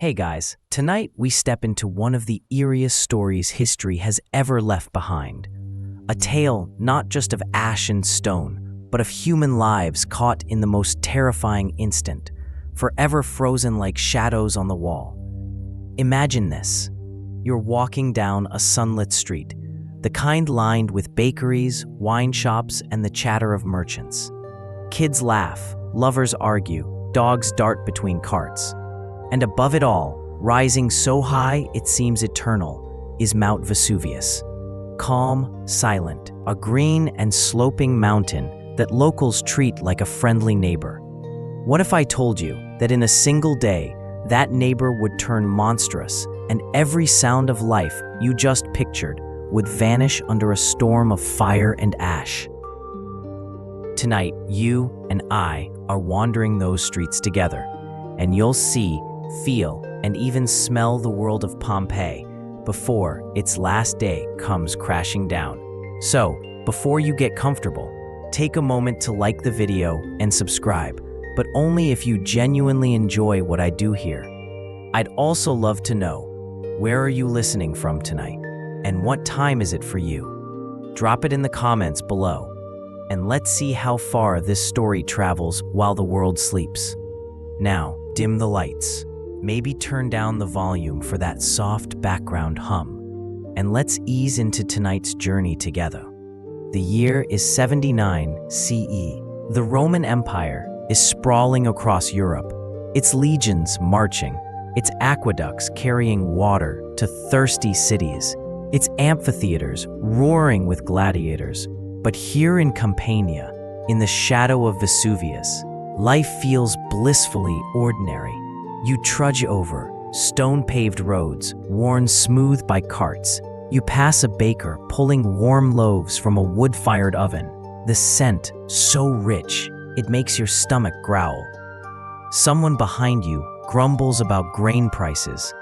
Hey guys, tonight we step into one of the eeriest stories history has ever left behind. A tale not just of ash and stone, but of human lives caught in the most terrifying instant, forever frozen like shadows on the wall. Imagine this. You're walking down a sunlit street, the kind lined with bakeries, wine shops, and the chatter of merchants. Kids laugh, lovers argue, dogs dart between carts. And above it all, rising so high it seems eternal, is Mount Vesuvius. Calm, silent, a green and sloping mountain that locals treat like a friendly neighbor. What if I told you that in a single day, that neighbor would turn monstrous and every sound of life you just pictured would vanish under a storm of fire and ash? Tonight, you and I are wandering those streets together, and you'll see, feel, and even smell the world of Pompeii before its last day comes crashing down. So, before you get comfortable, take a moment to like the video and subscribe, but only if you genuinely enjoy what I do here. I'd also love to know, where are you listening from tonight? And what time is it for you? Drop it in the comments below, and let's see how far this story travels while the world sleeps. Now, dim the lights. Maybe turn down the volume for that soft background hum, and let's ease into tonight's journey together. The year is 79 CE. The Roman Empire is sprawling across Europe, its legions marching, its aqueducts carrying water to thirsty cities, its amphitheaters roaring with gladiators. But here in Campania, in the shadow of Vesuvius, life feels blissfully ordinary. You trudge over stone-paved roads, worn smooth by carts. You pass a baker pulling warm loaves from a wood-fired oven. The scent, so rich, it makes your stomach growl. Someone behind you grumbles about grain prices.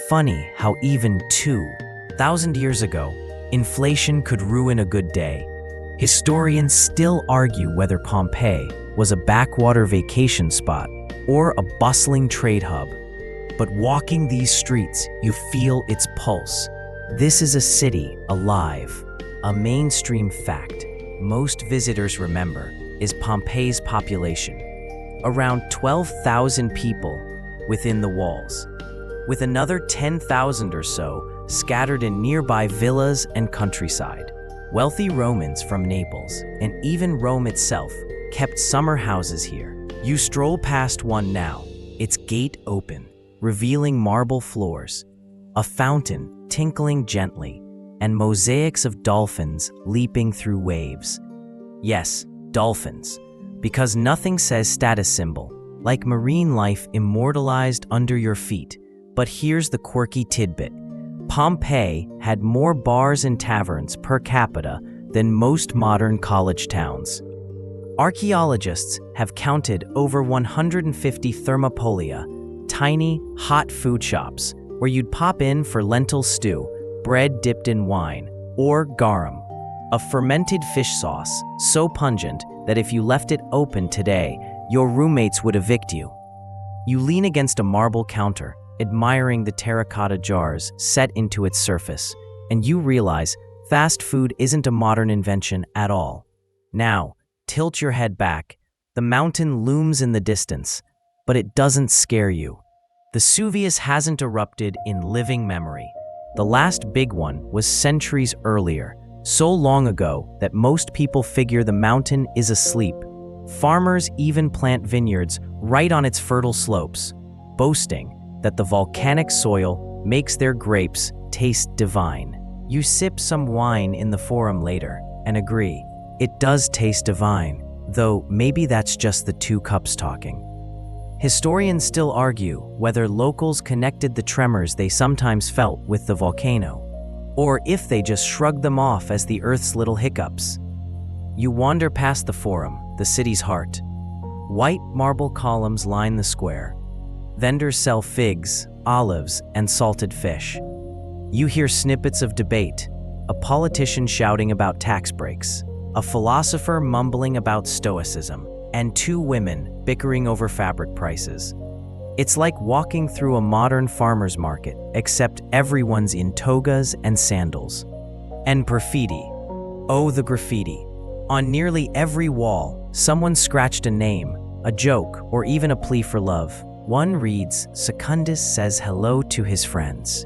Funny how even 2,000 years ago, inflation could ruin a good day. Historians still argue whether Pompeii was a backwater vacation spot or a bustling trade hub. But walking these streets, you feel its pulse. This is a city alive. A mainstream fact most visitors remember is Pompeii's population, around 12,000 people within the walls, with another 10,000 or so scattered in nearby villas and countryside. Wealthy Romans from Naples, and even Rome itself, kept summer houses here. You stroll past one now, its gate open, revealing marble floors, a fountain tinkling gently, and mosaics of dolphins leaping through waves. Yes, dolphins, because nothing says status symbol like marine life immortalized under your feet. But here's the quirky tidbit. Pompeii had more bars and taverns per capita than most modern college towns. Archaeologists have counted over 150 thermopolia, tiny, hot food shops, where you'd pop in for lentil stew, bread dipped in wine, or garum, a fermented fish sauce so pungent that if you left it open today, your roommates would evict you. You lean against a marble counter, admiring the terracotta jars set into its surface, and you realize fast food isn't a modern invention at all. Now, tilt your head back. The mountain looms in the distance, but it doesn't scare you. Vesuvius hasn't erupted in living memory. The last big one was centuries earlier, so long ago that most people figure the mountain is asleep. Farmers even plant vineyards right on its fertile slopes, boasting that the volcanic soil makes their grapes taste divine. You sip some wine in the forum later and agree, it does taste divine, though maybe that's just the 2 cups talking. Historians still argue whether locals connected the tremors they sometimes felt with the volcano, or if they just shrugged them off as the Earth's little hiccups. You wander past the forum, the city's heart. White marble columns line the square. Vendors sell figs, olives, and salted fish. You hear snippets of debate, a politician shouting about tax breaks, a philosopher mumbling about stoicism, and 2 women bickering over fabric prices. It's like walking through a modern farmer's market, except everyone's in togas and sandals. And graffiti. Oh, the graffiti. On nearly every wall, someone scratched a name, a joke, or even a plea for love. One reads, Secundus says hello to his friends.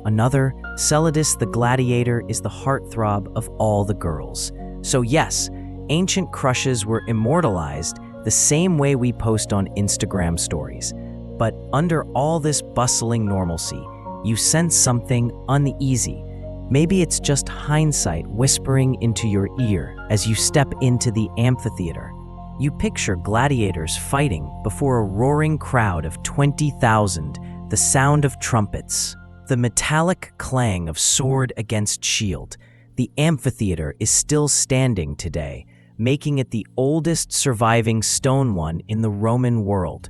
Another, Celadus the gladiator is the heartthrob of all the girls. So yes, ancient crushes were immortalized the same way we post on Instagram stories. But under all this bustling normalcy, you sense something uneasy. Maybe it's just hindsight whispering into your ear as you step into the amphitheater. You picture gladiators fighting before a roaring crowd of 20,000, the sound of trumpets, the metallic clang of sword against shield. The amphitheater is still standing today, making it the oldest surviving stone one in the Roman world.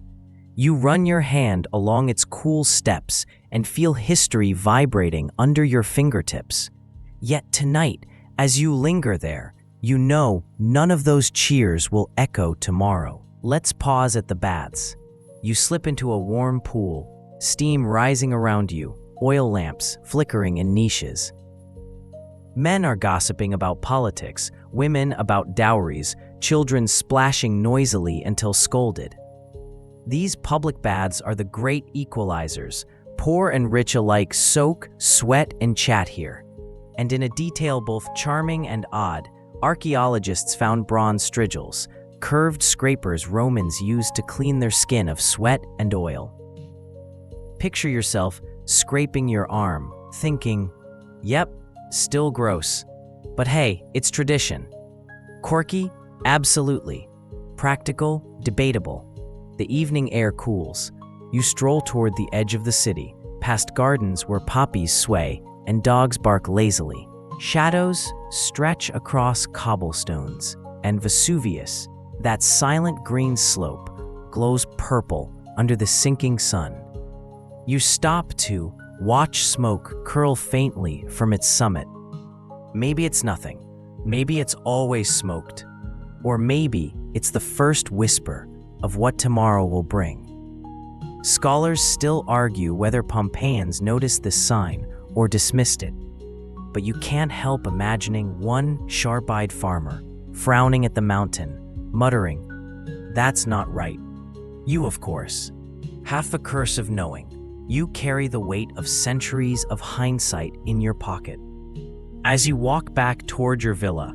You run your hand along its cool steps and feel history vibrating under your fingertips. Yet tonight, as you linger there, you know none of those cheers will echo tomorrow. Let's pause at the baths. You slip into a warm pool, steam rising around you, oil lamps flickering in niches. Men are gossiping about politics, women about dowries, children splashing noisily until scolded. These public baths are the great equalizers. Poor and rich alike soak, sweat, and chat here. And in a detail both charming and odd, archaeologists found bronze strigils, curved scrapers Romans used to clean their skin of sweat and oil. Picture yourself scraping your arm, thinking, yep, still gross. But hey, it's tradition. Quirky? Absolutely. Practical? Debatable. The evening air cools. You stroll toward the edge of the city, past gardens where poppies sway and dogs bark lazily. Shadows stretch across cobblestones, and Vesuvius, that silent green slope, glows purple under the sinking sun. You stop to watch smoke curl faintly from its summit. Maybe it's nothing. Maybe it's always smoked. Or maybe it's the first whisper of what tomorrow will bring. Scholars still argue whether Pompeians noticed this sign or dismissed it, but you can't help imagining one sharp-eyed farmer frowning at the mountain, muttering, "That's not right." You, of course, have the curse of knowing. You carry the weight of centuries of hindsight in your pocket. As you walk back toward your villa,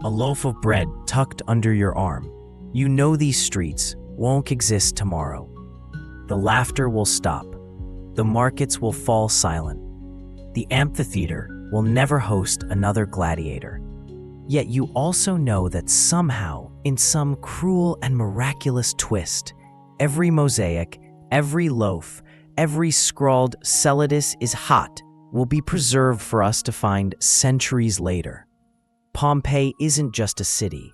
a loaf of bread tucked under your arm, you know these streets won't exist tomorrow. The laughter will stop. The markets will fall silent. The amphitheater will never host another gladiator. Yet you also know that somehow, in some cruel and miraculous twist, every mosaic, every loaf, every scrawled "Celadus is hot" will be preserved for us to find centuries later. Pompeii isn't just a city.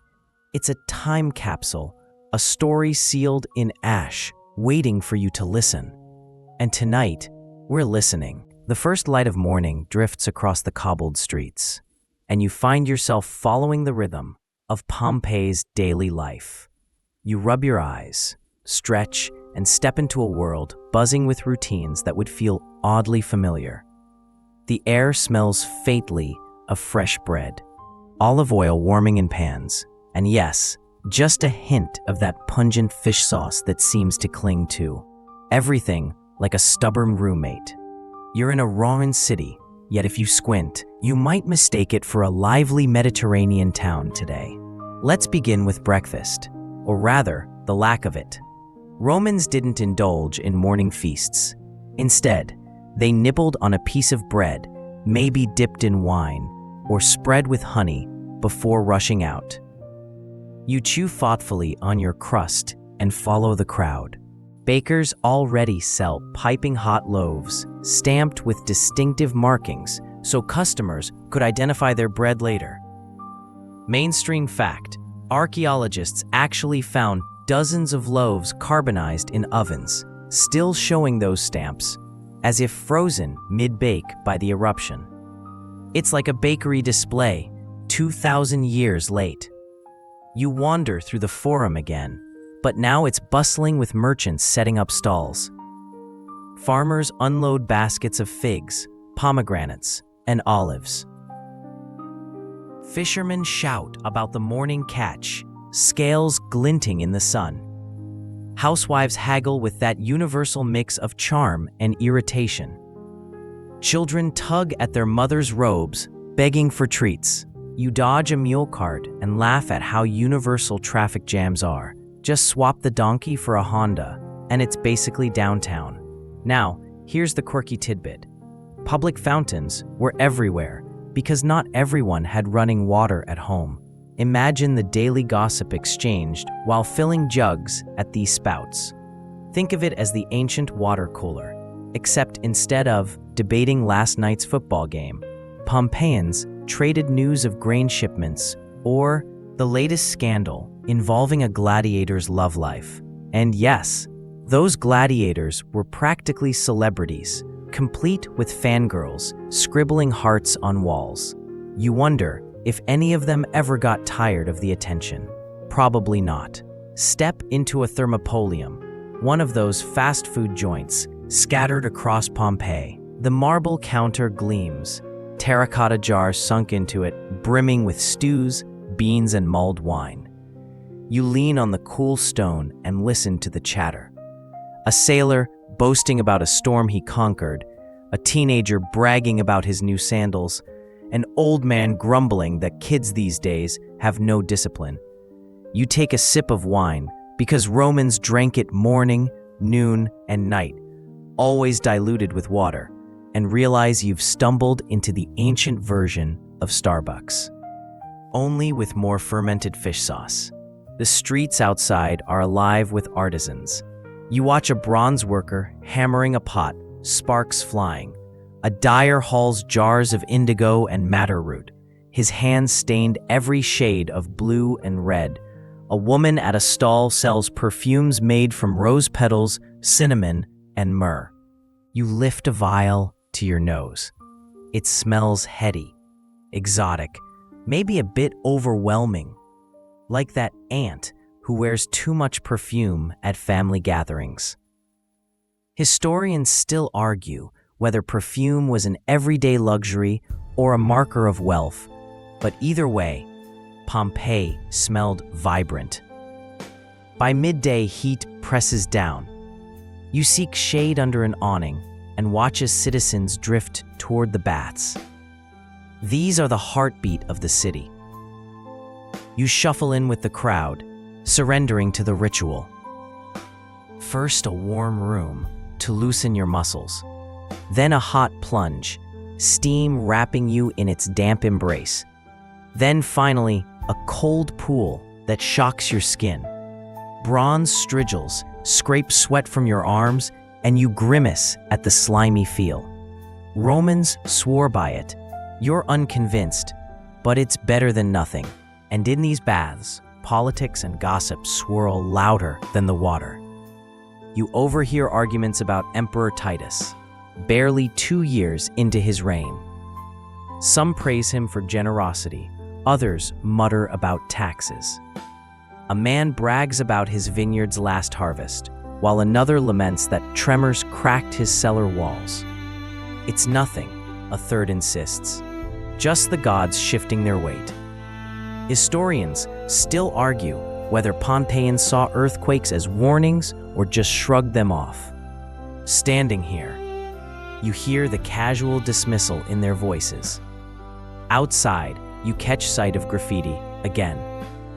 It's a time capsule, a story sealed in ash, waiting for you to listen. And tonight, we're listening. The first light of morning drifts across the cobbled streets, and you find yourself following the rhythm of Pompeii's daily life. You rub your eyes, stretch, and step into a world buzzing with routines that would feel oddly familiar. The air smells faintly of fresh bread, olive oil warming in pans, and yes, just a hint of that pungent fish sauce that seems to cling to everything like a stubborn roommate. You're in a Roman city, yet if you squint, you might mistake it for a lively Mediterranean town today. Let's begin with breakfast, or rather, the lack of it. Romans didn't indulge in morning feasts. Instead, they nibbled on a piece of bread, maybe dipped in wine, or spread with honey before rushing out. You chew thoughtfully on your crust and follow the crowd. Bakers already sell piping hot loaves, stamped with distinctive markings so customers could identify their bread later. Mainstream fact: archaeologists actually found dozens of loaves carbonized in ovens, still showing those stamps, as if frozen mid-bake by the eruption. It's like a bakery display, 2,000 years late. You wander through the forum again, but now it's bustling with merchants setting up stalls. Farmers unload baskets of figs, pomegranates, and olives. Fishermen shout about the morning catch, scales glinting in the sun. Housewives haggle with that universal mix of charm and irritation. Children tug at their mother's robes, begging for treats. You dodge a mule cart and laugh at how universal traffic jams are. Just swap the donkey for a Honda, and it's basically downtown. Now, here's the quirky tidbit. Public fountains were everywhere because not everyone had running water at home. Imagine the daily gossip exchanged while filling jugs at these spouts. Think of it as the ancient water cooler, except instead of debating last night's football game, Pompeians traded news of grain shipments or the latest scandal involving a gladiator's love life. And yes, those gladiators were practically celebrities, complete with fangirls scribbling hearts on walls. You wonder if any of them ever got tired of the attention. Probably not. Step into a thermopolium, one of those fast food joints scattered across Pompeii. The marble counter gleams, terracotta jars sunk into it, brimming with stews, beans, and mulled wine. You lean on the cool stone and listen to the chatter. A sailor boasting about a storm he conquered, a teenager bragging about his new sandals, an old man grumbling that kids these days have no discipline. You take a sip of wine because Romans drank it morning, noon, and night, always diluted with water, and realize you've stumbled into the ancient version of Starbucks, only with more fermented fish sauce. The streets outside are alive with artisans. You watch a bronze worker hammering a pot, sparks flying. A dyer hauls jars of indigo and madder root, his hands stained every shade of blue and red. A woman at a stall sells perfumes made from rose petals, cinnamon, and myrrh. You lift a vial to your nose. It smells heady, exotic, maybe a bit overwhelming, like that aunt who wears too much perfume at family gatherings. Historians still argue whether perfume was an everyday luxury or a marker of wealth, but either way, Pompeii smelled vibrant. By midday, heat presses down. You seek shade under an awning and watch as citizens drift toward the baths. These are the heartbeat of the city. You shuffle in with the crowd, surrendering to the ritual. First, a warm room to loosen your muscles. Then a hot plunge, steam wrapping you in its damp embrace. Then finally, a cold pool that shocks your skin. Bronze strigils scrape sweat from your arms, and you grimace at the slimy feel. Romans swore by it. You're unconvinced, but it's better than nothing. And in these baths, politics and gossip swirl louder than the water. You overhear arguments about Emperor Titus, barely 2 years into his reign. Some praise him for generosity, others mutter about taxes. A man brags about his vineyard's last harvest, while another laments that tremors cracked his cellar walls. It's nothing, a third insists, just the gods shifting their weight. Historians still argue whether Pompeians saw earthquakes as warnings or just shrugged them off. Standing here, you hear the casual dismissal in their voices. Outside, you catch sight of graffiti again,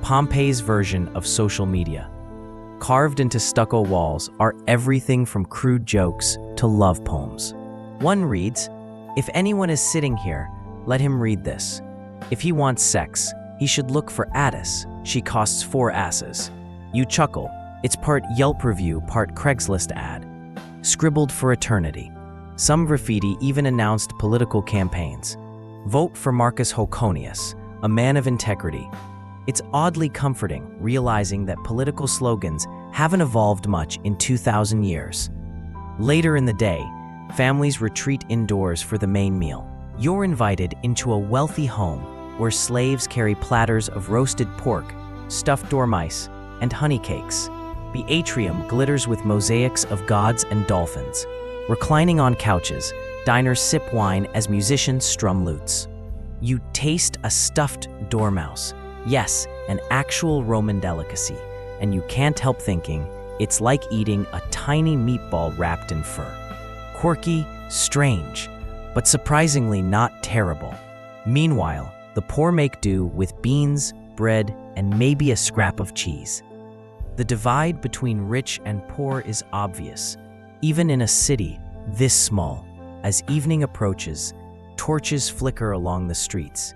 Pompeii's version of social media. Carved into stucco walls are everything from crude jokes to love poems. One reads, "If anyone is sitting here, let him read this. If he wants sex, he should look for Addis. She costs 4 asses." You chuckle. It's part Yelp review, part Craigslist ad. Scribbled for eternity. Some graffiti even announced political campaigns. Vote for Marcus Hoconius, a man of integrity. It's oddly comforting realizing that political slogans haven't evolved much in 2,000 years. Later in the day, families retreat indoors for the main meal. You're invited into a wealthy home where slaves carry platters of roasted pork, stuffed dormice, and honey cakes. The atrium glitters with mosaics of gods and dolphins. Reclining on couches, diners sip wine as musicians strum lutes. You taste a stuffed dormouse. Yes, an actual Roman delicacy. And you can't help thinking, it's like eating a tiny meatball wrapped in fur. Quirky, strange, but surprisingly not terrible. Meanwhile, the poor make do with beans, bread, and maybe a scrap of cheese. The divide between rich and poor is obvious, even in a city this small. As evening approaches, torches flicker along the streets.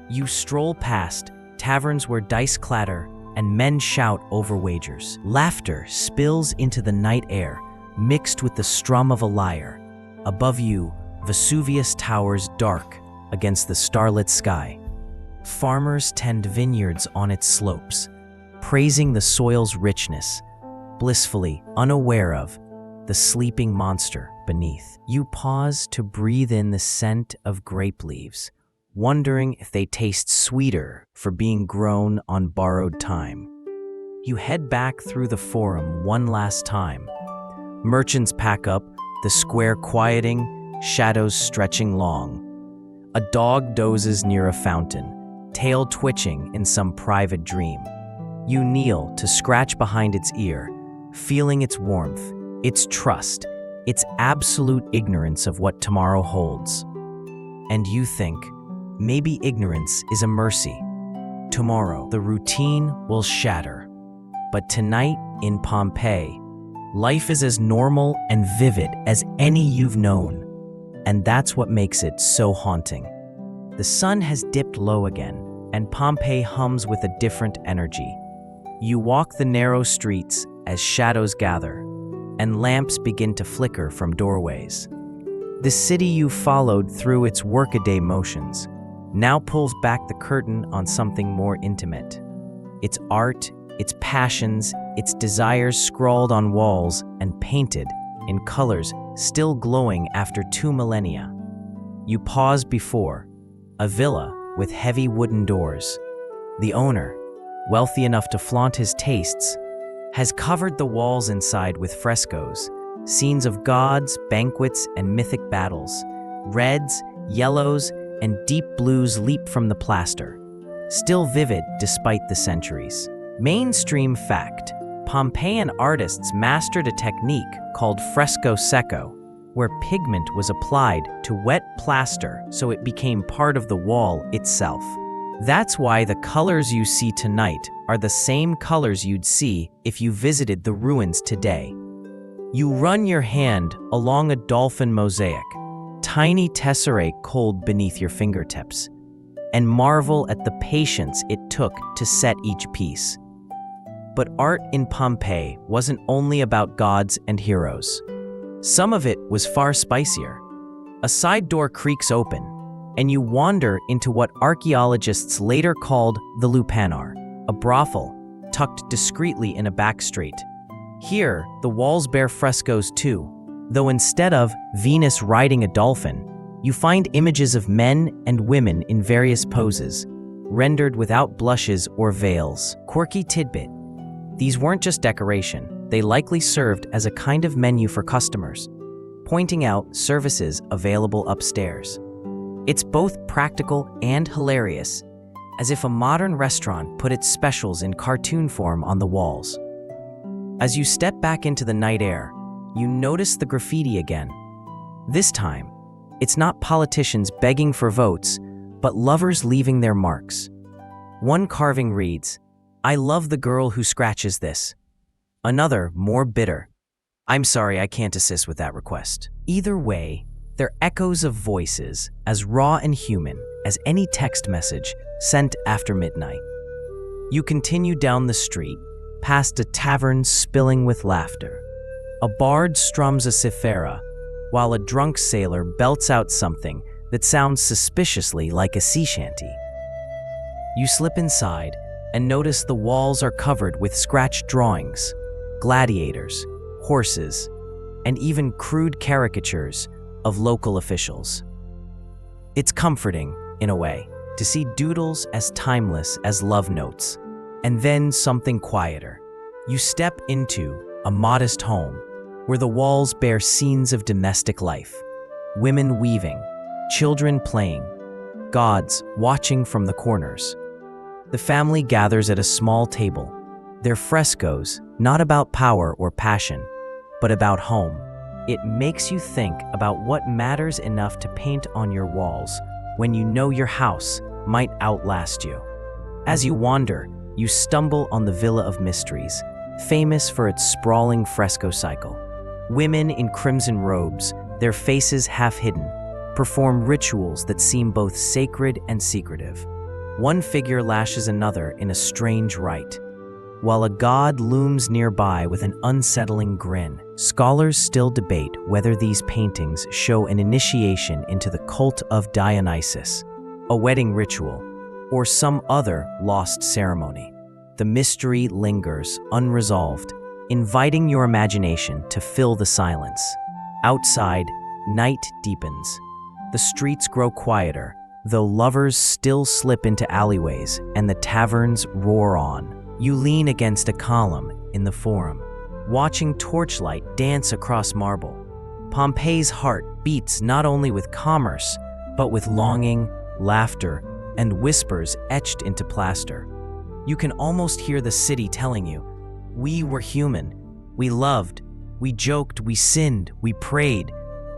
You stroll past taverns where dice clatter and men shout over wagers. Laughter spills into the night air, mixed with the strum of a lyre. Above you, Vesuvius towers dark against the starlit sky. Farmers tend vineyards on its slopes, praising the soil's richness, blissfully unaware of the sleeping monster beneath. You pause to breathe in the scent of grape leaves, wondering if they taste sweeter for being grown on borrowed time. You head back through the forum one last time. Merchants pack up, the square quieting, shadows stretching long. A dog dozes near a fountain, tail twitching in some private dream. You kneel to scratch behind its ear, feeling its warmth, its trust, its absolute ignorance of what tomorrow holds. And you think, maybe ignorance is a mercy. Tomorrow, the routine will shatter. But tonight, in Pompeii, life is as normal and vivid as any you've known. And that's what makes it so haunting. The sun has dipped low again, and Pompeii hums with a different energy. You walk the narrow streets as shadows gather, and lamps begin to flicker from doorways. The city you followed through its workaday motions now pulls back the curtain on something more intimate. Its art, its passions, its desires scrawled on walls and painted in colors still glowing after 2 millennia. You pause before a villa with heavy wooden doors. The owner, wealthy enough to flaunt his tastes, has covered the walls inside with frescoes, scenes of gods, banquets, and mythic battles. Reds, yellows, and deep blues leap from the plaster, still vivid despite the centuries. Mainstream fact: Pompeian artists mastered a technique called fresco secco, where pigment was applied to wet plaster so it became part of the wall itself. That's why the colors you see tonight are the same colors you'd see if you visited the ruins today. You run your hand along a dolphin mosaic, tiny tesserae cold beneath your fingertips, and marvel at the patience it took to set each piece. But art in Pompeii wasn't only about gods and heroes. Some of it was far spicier. A side door creaks open, and you wander into what archaeologists later called the lupanar, a brothel tucked discreetly in a back street. Here, the walls bear frescoes too, though instead of Venus riding a dolphin, you find images of men and women in various poses, rendered without blushes or veils. Quirky tidbit: these weren't just decoration, they likely served as a kind of menu for customers, pointing out services available upstairs. It's both practical and hilarious, as if a modern restaurant put its specials in cartoon form on the walls. As you step back into the night air, you notice the graffiti again. This time, it's not politicians begging for votes, but lovers leaving their marks. One carving reads, "I love the girl who scratches this." Another, more bitter, "I'm sorry, I can't assist with that request." Either way, they're echoes of voices as raw and human as any text message sent after midnight. You continue down the street, past a tavern spilling with laughter. A bard strums a cithara, while a drunk sailor belts out something that sounds suspiciously like a sea shanty. You slip inside and notice the walls are covered with scratched drawings, gladiators, horses, and even crude caricatures of local officials. It's comforting, in a way, to see doodles as timeless as love notes. And then something quieter. You step into a modest home, where the walls bear scenes of domestic life. Women weaving, children playing, gods watching from the corners. The family gathers at a small table, their frescoes not about power or passion, but about home. It makes you think about what matters enough to paint on your walls when you know your house might outlast you. As you wander, you stumble on the Villa of Mysteries, famous for its sprawling fresco cycle. Women in crimson robes, their faces half hidden, perform rituals that seem both sacred and secretive. One figure lashes another in a strange rite, while a god looms nearby with an unsettling grin. Scholars still debate whether these paintings show an initiation into the cult of Dionysus, a wedding ritual, or some other lost ceremony. The mystery lingers unresolved, inviting your imagination to fill the silence. Outside, night deepens. The streets grow quieter, though lovers still slip into alleyways and the taverns roar on. You lean against a column in the forum, watching torchlight dance across marble. Pompeii's heart beats not only with commerce, but with longing, laughter, and whispers etched into plaster. You can almost hear the city telling you, "We were human. We loved. We joked. We sinned. We prayed.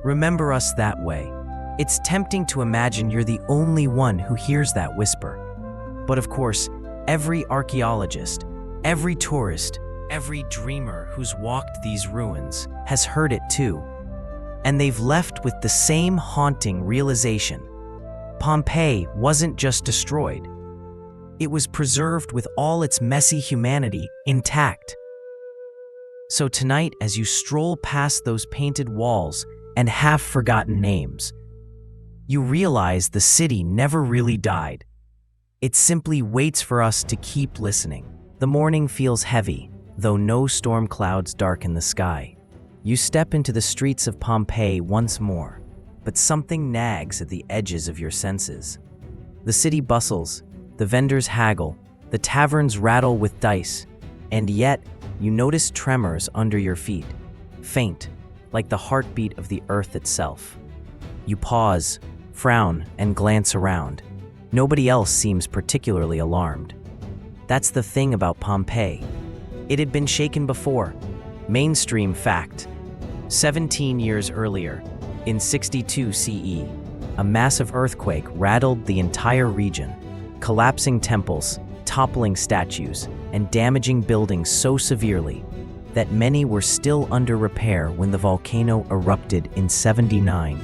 Remember us that way." It's tempting to imagine you're the only one who hears that whisper. But of course, every archaeologist, every tourist, every dreamer who's walked these ruins has heard it too. And they've left with the same haunting realization. Pompeii wasn't just destroyed. It was preserved with all its messy humanity intact. So tonight, as you stroll past those painted walls and half-forgotten names, you realize the city never really died. It simply waits for us to keep listening. The morning feels heavy, though no storm clouds darken the sky. You step into the streets of Pompeii once more, but something nags at the edges of your senses. The city bustles, the vendors haggle, the taverns rattle with dice, and yet you notice tremors under your feet, faint, like the heartbeat of the earth itself. You pause, frown, and glance around. Nobody else seems particularly alarmed. That's the thing about Pompeii. It had been shaken before. Mainstream fact. 17 years earlier, in 62 CE, a massive earthquake rattled the entire region, collapsing temples, toppling statues, and damaging buildings so severely that many were still under repair when the volcano erupted in 79.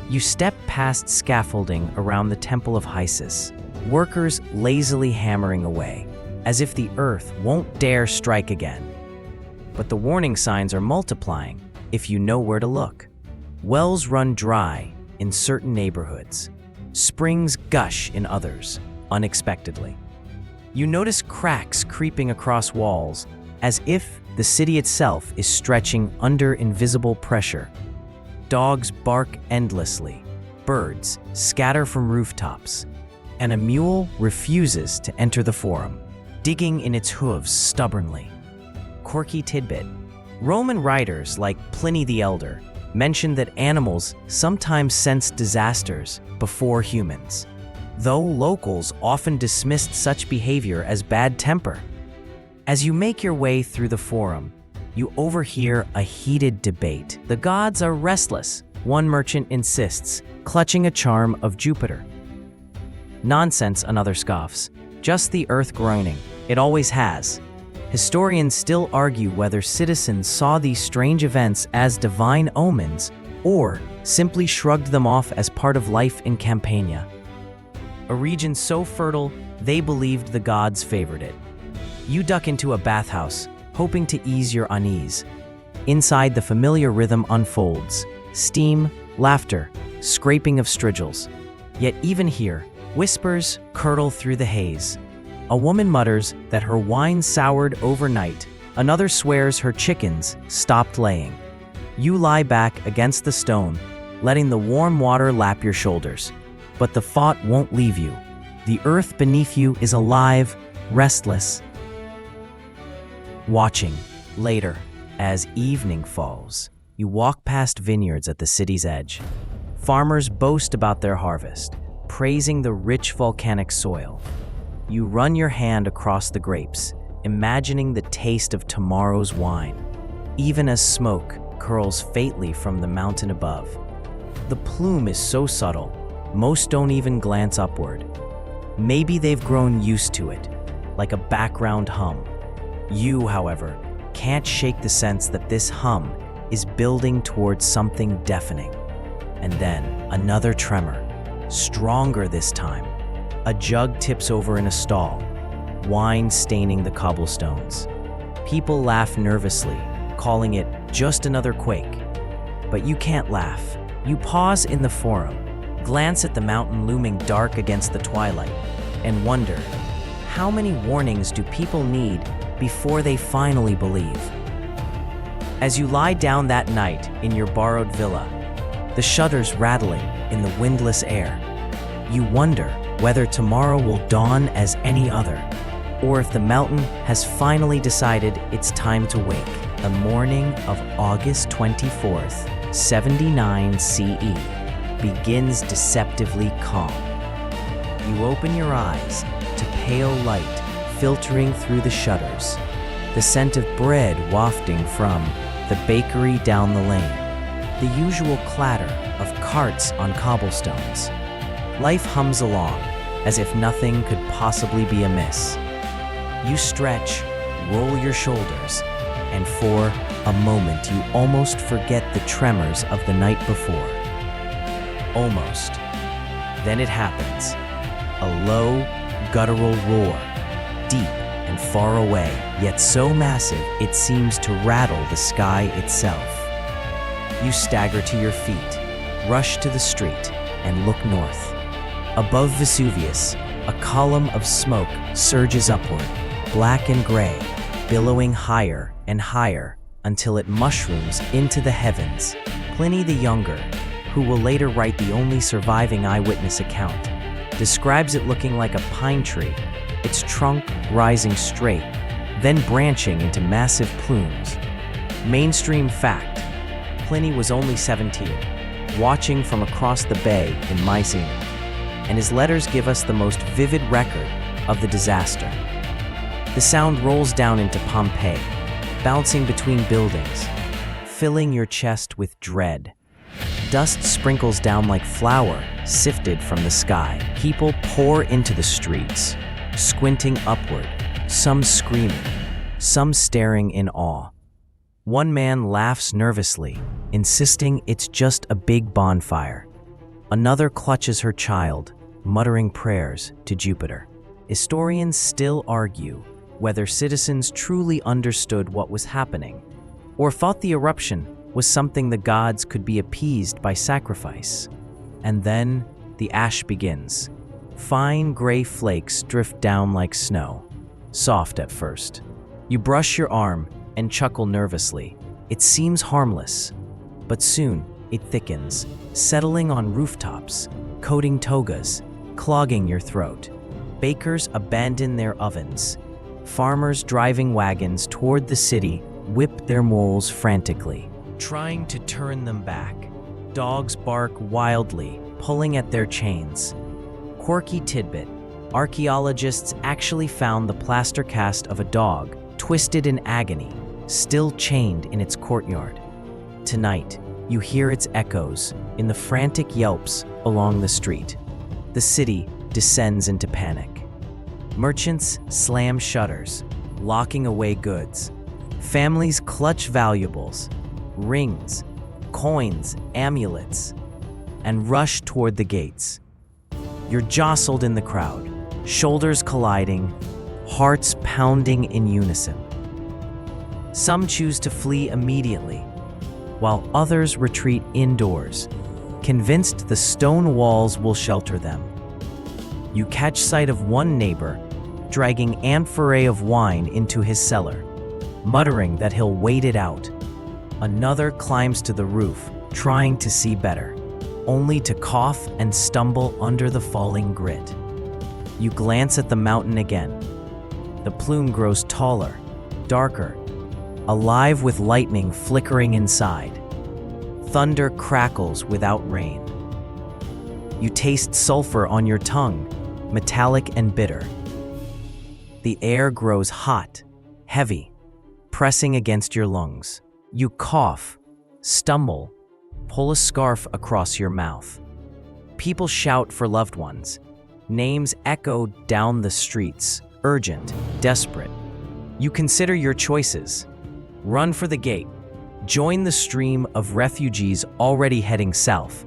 You step past scaffolding around the Temple of Isis, workers lazily hammering away, as if the earth won't dare strike again. But the warning signs are multiplying if you know where to look. Wells run dry in certain neighborhoods. Springs gush in others, unexpectedly. You notice cracks creeping across walls, as if the city itself is stretching under invisible pressure. Dogs bark endlessly, birds scatter from rooftops, and a mule refuses to enter the forum, digging in its hooves stubbornly. Quirky tidbit. Roman writers like Pliny the Elder mentioned that animals sometimes sensed disasters before humans, though locals often dismissed such behavior as bad temper. As you make your way through the forum, you overhear a heated debate. The gods are restless, one merchant insists, clutching a charm of Jupiter. Nonsense, another scoffs. Just the earth groaning. It always has. Historians still argue whether citizens saw these strange events as divine omens or simply shrugged them off as part of life in Campania, a region so fertile they believed the gods favored it. You duck into a bathhouse, hoping to ease your unease. Inside, the familiar rhythm unfolds. Steam, laughter, scraping of strigils. Yet even here, whispers curdle through the haze. A woman mutters that her wine soured overnight. Another swears her chickens stopped laying. You lie back against the stone, letting the warm water lap your shoulders. But the thought won't leave you. The earth beneath you is alive, restless, watching. Later, As evening falls, you walk past vineyards at the city's edge. Farmers boast about their harvest, praising the rich volcanic soil. You run your hand across the grapes, imagining the taste of tomorrow's wine, even as smoke curls faintly from the mountain above. The plume is so subtle, most don't even glance upward. Maybe they've grown used to it, like a background hum. You, however, can't shake the sense that this hum is building towards something deafening. And then another tremor, stronger this time. A jug tips over in a stall, wine staining the cobblestones. People laugh nervously, calling it just another quake. But you can't laugh. You pause in the forum, glance at the mountain looming dark against the twilight, and wonder, how many warnings do people need before they finally believe? As you lie down that night in your borrowed villa, the shutters rattling in the windless air, you wonder whether tomorrow will dawn as any other, or if the mountain has finally decided it's time to wake. The morning of August 24th, 79 CE, begins deceptively calm. You open your eyes to pale light filtering through the shutters, the scent of bread wafting from the bakery down the lane, the usual clatter of carts on cobblestones. Life hums along as if nothing could possibly be amiss. You stretch, roll your shoulders, and for a moment you almost forget the tremors of the night before. Almost. Then it happens. A low, guttural roar, deep and far away, yet so massive it seems to rattle the sky itself. You stagger to your feet, rush to the street, and look north. Above Vesuvius, a column of smoke surges upward, black and gray, billowing higher and higher until it mushrooms into the heavens. Pliny the Younger, who will later write the only surviving eyewitness account, describes it looking like a pine tree, its trunk rising straight, then branching into massive plumes. Mainstream fact: Pliny was only 17, watching from across the bay in Mycenae, and his letters give us the most vivid record of the disaster. The sound rolls down into Pompeii, bouncing between buildings, filling your chest with dread. Dust sprinkles down like flour sifted from the sky. People pour into the streets, squinting upward, some screaming, some staring in awe. One man laughs nervously, insisting it's just a big bonfire. Another clutches her child, muttering prayers to Jupiter. Historians still argue whether citizens truly understood what was happening, or thought the eruption was something the gods could be appeased by sacrifice. And then the ash begins. Fine gray flakes drift down like snow, soft at first. You brush your arm and chuckle nervously. It seems harmless, but soon it thickens, settling on rooftops, coating togas, clogging your throat. Bakers abandon their ovens. Farmers driving wagons toward the city whip their moles frantically, trying to turn them back. Dogs bark wildly, pulling at their chains. Quirky tidbit: archaeologists actually found the plaster cast of a dog, twisted in agony, still chained in its courtyard. Tonight, you hear its echoes in the frantic yelps along the street. The city descends into panic. Merchants slam shutters, locking away goods. Families clutch valuables, rings, coins, amulets, and rush toward the gates. You're jostled in the crowd, shoulders colliding, hearts pounding in unison. Some choose to flee immediately, while others retreat indoors, convinced the stone walls will shelter them. You catch sight of one neighbor dragging amphorae of wine into his cellar, muttering that he'll wait it out. Another climbs to the roof, trying to see better, only to cough and stumble under the falling grit. You glance at the mountain again. The plume grows taller, darker, alive with lightning flickering inside. Thunder crackles without rain. You taste sulfur on your tongue, metallic and bitter. The air grows hot, heavy, pressing against your lungs. You cough, stumble, pull a scarf across your mouth. People shout for loved ones. Names echo down the streets, urgent, desperate. You consider your choices. Run for the gate, join the stream of refugees already heading south,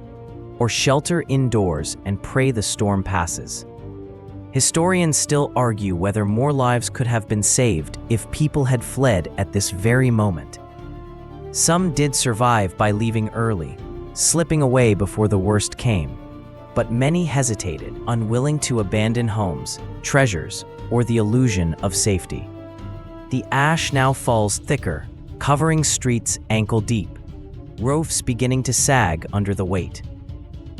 or shelter indoors and pray the storm passes. Historians still argue whether more lives could have been saved if people had fled at this very moment. Some did survive by leaving early, slipping away before the worst came, but many hesitated, unwilling to abandon homes, treasures, or the illusion of safety. The ash now falls thicker, covering streets ankle-deep, roofs beginning to sag under the weight.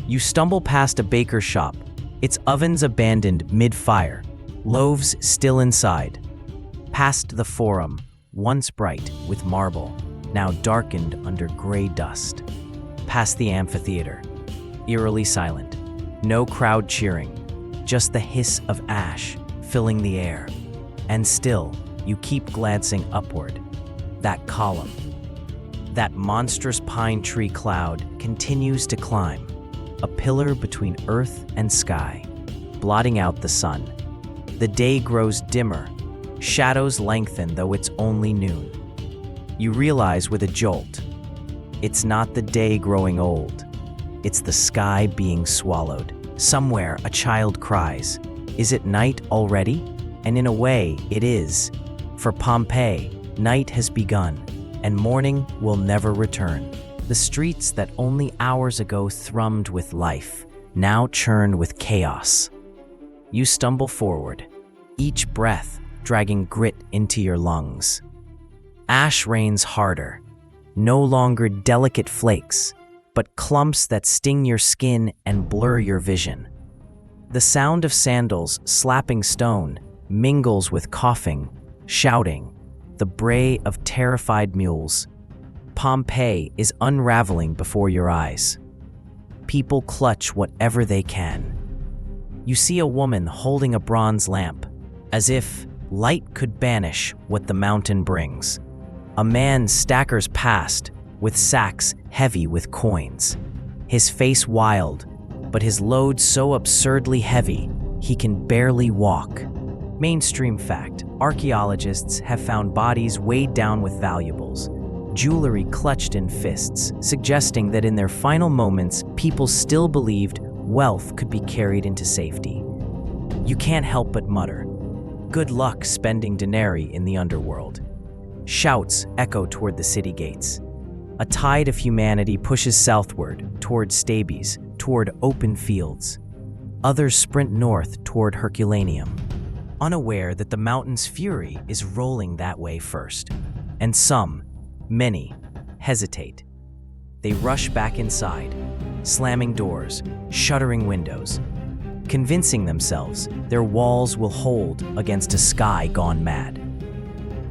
You stumble past a baker's shop, its ovens abandoned mid-fire, loaves still inside. Past the forum, once bright with marble, now darkened under gray dust. Past the amphitheater, eerily silent, no crowd cheering, just the hiss of ash filling the air. And still, you keep glancing upward. That column, that monstrous pine tree cloud continues to climb, a pillar between earth and sky, blotting out the sun. The day grows dimmer, shadows lengthen though it's only noon. You realize with a jolt, it's not the day growing old, it's the sky being swallowed. Somewhere a child cries, "Is it night already?" And in a way, it is. For Pompeii, night has begun, and morning will never return. The streets that only hours ago thrummed with life, now churn with chaos. You stumble forward, each breath dragging grit into your lungs. Ash rains harder, no longer delicate flakes, but clumps that sting your skin and blur your vision. The sound of sandals slapping stone mingles with coughing, shouting, the bray of terrified mules. Pompeii is unraveling before your eyes. People clutch whatever they can. You see a woman holding a bronze lamp, as if light could banish what the mountain brings. A man staggers past, with sacks heavy with coins. His face wild, but his load so absurdly heavy, he can barely walk. Mainstream fact: archaeologists have found bodies weighed down with valuables, jewelry clutched in fists, suggesting that in their final moments, people still believed wealth could be carried into safety. You can't help but mutter, "Good luck spending denarii in the underworld." Shouts echo toward the city gates. A tide of humanity pushes southward, toward Stabies, toward open fields. Others sprint north toward Herculaneum, unaware that the mountain's fury is rolling that way first. And some, many, hesitate. They rush back inside, slamming doors, shuttering windows, convincing themselves their walls will hold against a sky gone mad.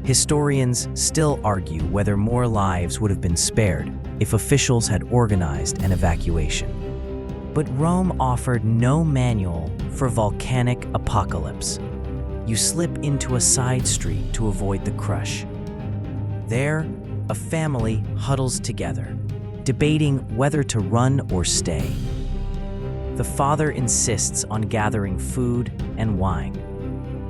Historians still argue whether more lives would have been spared if officials had organized an evacuation. But Rome offered no manual for volcanic apocalypse. You slip into a side street to avoid the crush. There, a family huddles together, debating whether to run or stay. The father insists on gathering food and wine.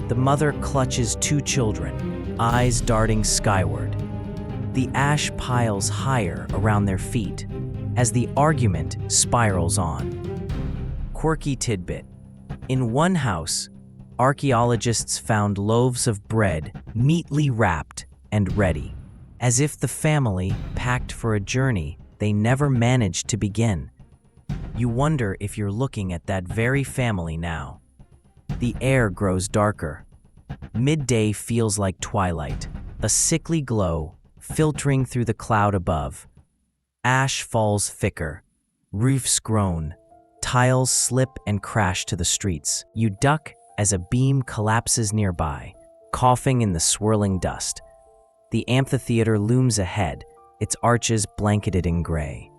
The mother clutches two children, eyes darting skyward. The ash piles higher around their feet as the argument spirals on. Quirky tidbit: in one house, archaeologists found loaves of bread neatly wrapped and ready, as if the family packed for a journey they never managed to begin. You wonder if you're looking at that very family now. The air grows darker. Midday feels like twilight, a sickly glow filtering through the cloud above. Ash falls thicker, roofs groan, tiles slip and crash to the streets. You duck as a beam collapses nearby, coughing in the swirling dust. The amphitheater looms ahead, its arches blanketed in gray.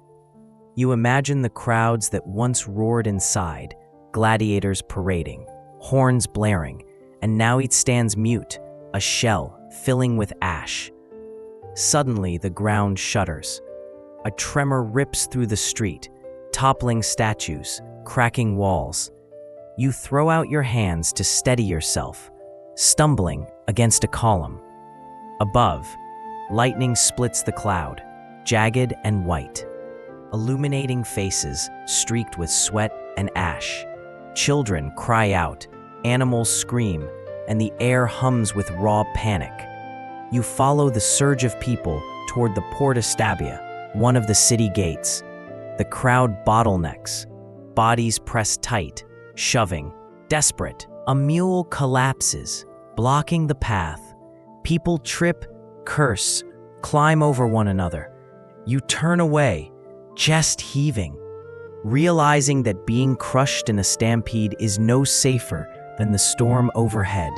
You imagine the crowds that once roared inside, gladiators parading, horns blaring, and now it stands mute, a shell filling with ash. Suddenly, the ground shudders. A tremor rips through the street, toppling statues, cracking walls. You throw out your hands to steady yourself, stumbling against a column. Above, lightning splits the cloud, jagged and white, illuminating faces streaked with sweat and ash. Children cry out, animals scream, and the air hums with raw panic. You follow the surge of people toward the Porta Stabia, one of the city gates. The crowd bottlenecks, bodies pressed tight, shoving, desperate. A mule collapses, blocking the path. People trip, curse, climb over one another. You turn away, chest heaving, realizing that being crushed in a stampede is no safer than the storm overhead.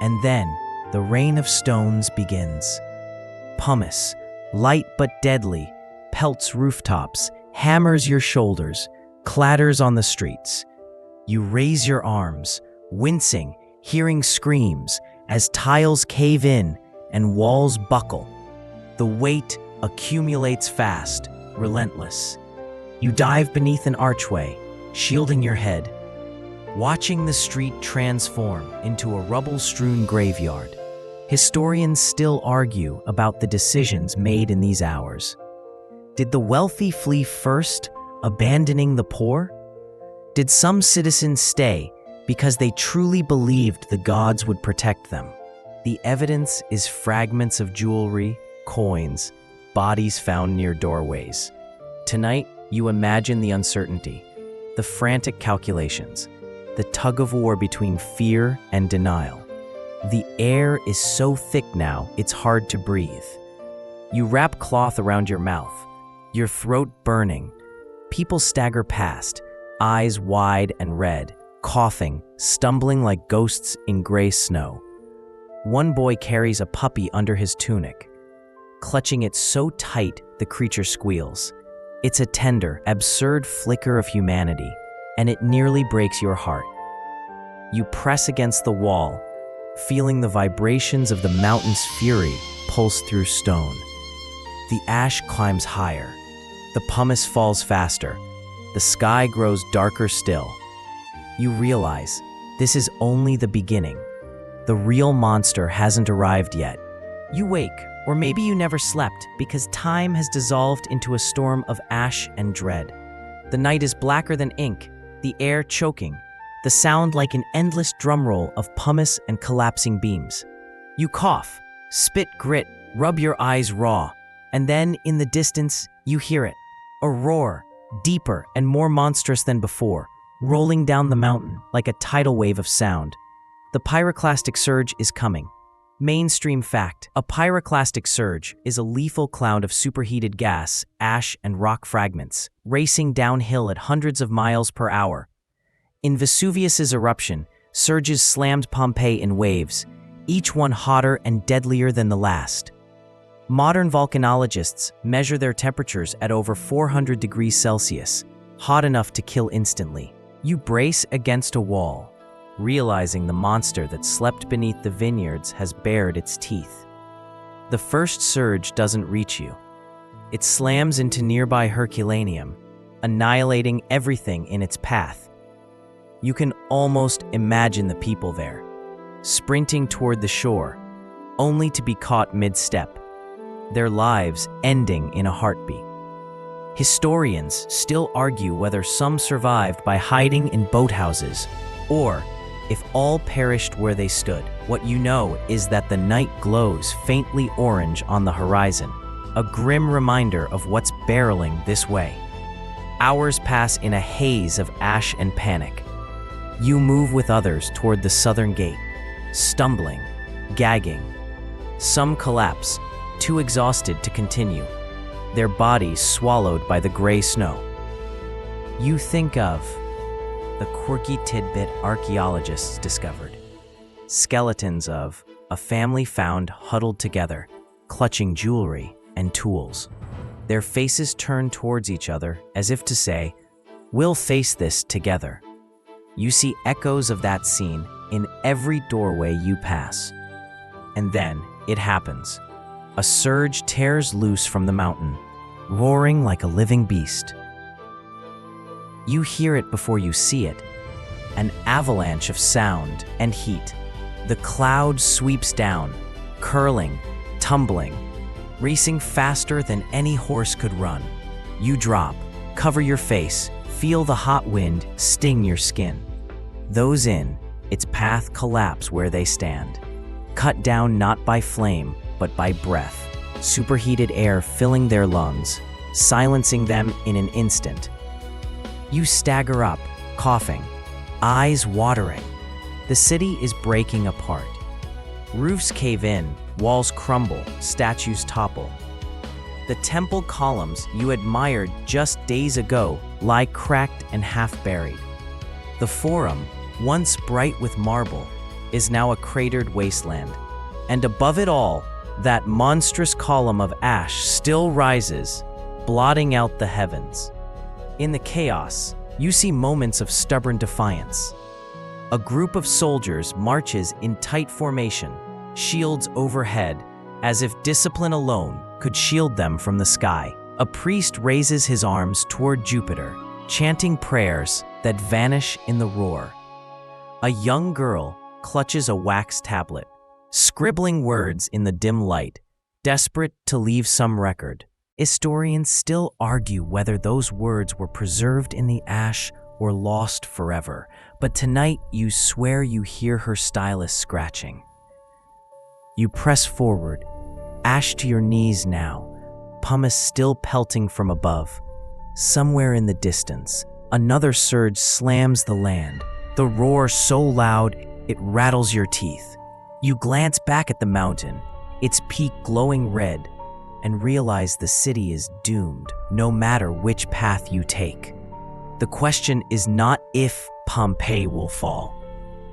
And then, the rain of stones begins. Pumice, light but deadly, pelts rooftops, hammers your shoulders, clatters on the streets. You raise your arms, wincing, hearing screams as tiles cave in and walls buckle. The weight accumulates fast, relentless. You dive beneath an archway, shielding your head, watching the street transform into a rubble-strewn graveyard. Historians still argue about the decisions made in these hours. Did the wealthy flee first, abandoning the poor? Did some citizens stay because they truly believed the gods would protect them? The evidence is fragments of jewelry, coins, bodies found near doorways. Tonight, you imagine the uncertainty, the frantic calculations, the tug-of-war between fear and denial. The air is so thick now, it's hard to breathe. You wrap cloth around your mouth, your throat burning. People stagger past, eyes wide and red, coughing, stumbling like ghosts in gray snow. One boy carries a puppy under his tunic, clutching it so tight the creature squeals. It's a tender, absurd flicker of humanity, and it nearly breaks your heart. You press against the wall, feeling the vibrations of the mountain's fury pulse through stone. The ash climbs higher. The pumice falls faster. The sky grows darker still. You realize this is only the beginning. The real monster hasn't arrived yet. You wake, or maybe you never slept, because time has dissolved into a storm of ash and dread. The night is blacker than ink, the air choking, the sound like an endless drumroll of pumice and collapsing beams. You cough, spit grit, rub your eyes raw, and then, in the distance, you hear it. A roar, deeper and more monstrous than before, rolling down the mountain like a tidal wave of sound. The pyroclastic surge is coming. Mainstream fact: a pyroclastic surge is a lethal cloud of superheated gas, ash, and rock fragments, racing downhill at hundreds of miles per hour. In Vesuvius's eruption, surges slammed Pompeii in waves, each one hotter and deadlier than the last. Modern volcanologists measure their temperatures at over 400 degrees Celsius, hot enough to kill instantly. You brace against a wall, realizing the monster that slept beneath the vineyards has bared its teeth. The first surge doesn't reach you. It slams into nearby Herculaneum, annihilating everything in its path. You can almost imagine the people there, sprinting toward the shore, only to be caught mid-step, their lives ending in a heartbeat. Historians still argue whether some survived by hiding in boathouses, or if all perished where they stood. What you know is that the night glows faintly orange on the horizon, a grim reminder of what's barreling this way. Hours pass in a haze of ash and panic. You move with others toward the southern gate, stumbling, gagging. Some collapse, too exhausted to continue, their bodies swallowed by the gray snow. You think of the quirky tidbit archaeologists discovered. Skeletons of a family found huddled together, clutching jewelry and tools. Their faces turn towards each other as if to say, "We'll face this together." You see echoes of that scene in every doorway you pass. And then it happens. A surge tears loose from the mountain, roaring like a living beast. You hear it before you see it, an avalanche of sound and heat. The cloud sweeps down, curling, tumbling, racing faster than any horse could run. You drop, cover your face, feel the hot wind sting your skin. Those in its path collapse where they stand, cut down not by flame, but by breath, superheated air filling their lungs, silencing them in an instant. You stagger up, coughing, eyes watering. The city is breaking apart. Roofs cave in, walls crumble, statues topple. The temple columns you admired just days ago lie cracked and half-buried. The Forum, once bright with marble, is now a cratered wasteland. And above it all, that monstrous column of ash still rises, blotting out the heavens. In the chaos, you see moments of stubborn defiance. A group of soldiers marches in tight formation, shields overhead, as if discipline alone could shield them from the sky. A priest raises his arms toward Jupiter, chanting prayers that vanish in the roar. A young girl clutches a wax tablet, scribbling words in the dim light, desperate to leave some record. Historians still argue whether those words were preserved in the ash or lost forever, but tonight you swear you hear her stylus scratching. You press forward, ash to your knees now, pumice still pelting from above. Somewhere in the distance, another surge slams the land, the roar so loud it rattles your teeth. You glance back at the mountain, its peak glowing red, and realize the city is doomed no matter which path you take. The question is not if Pompeii will fall,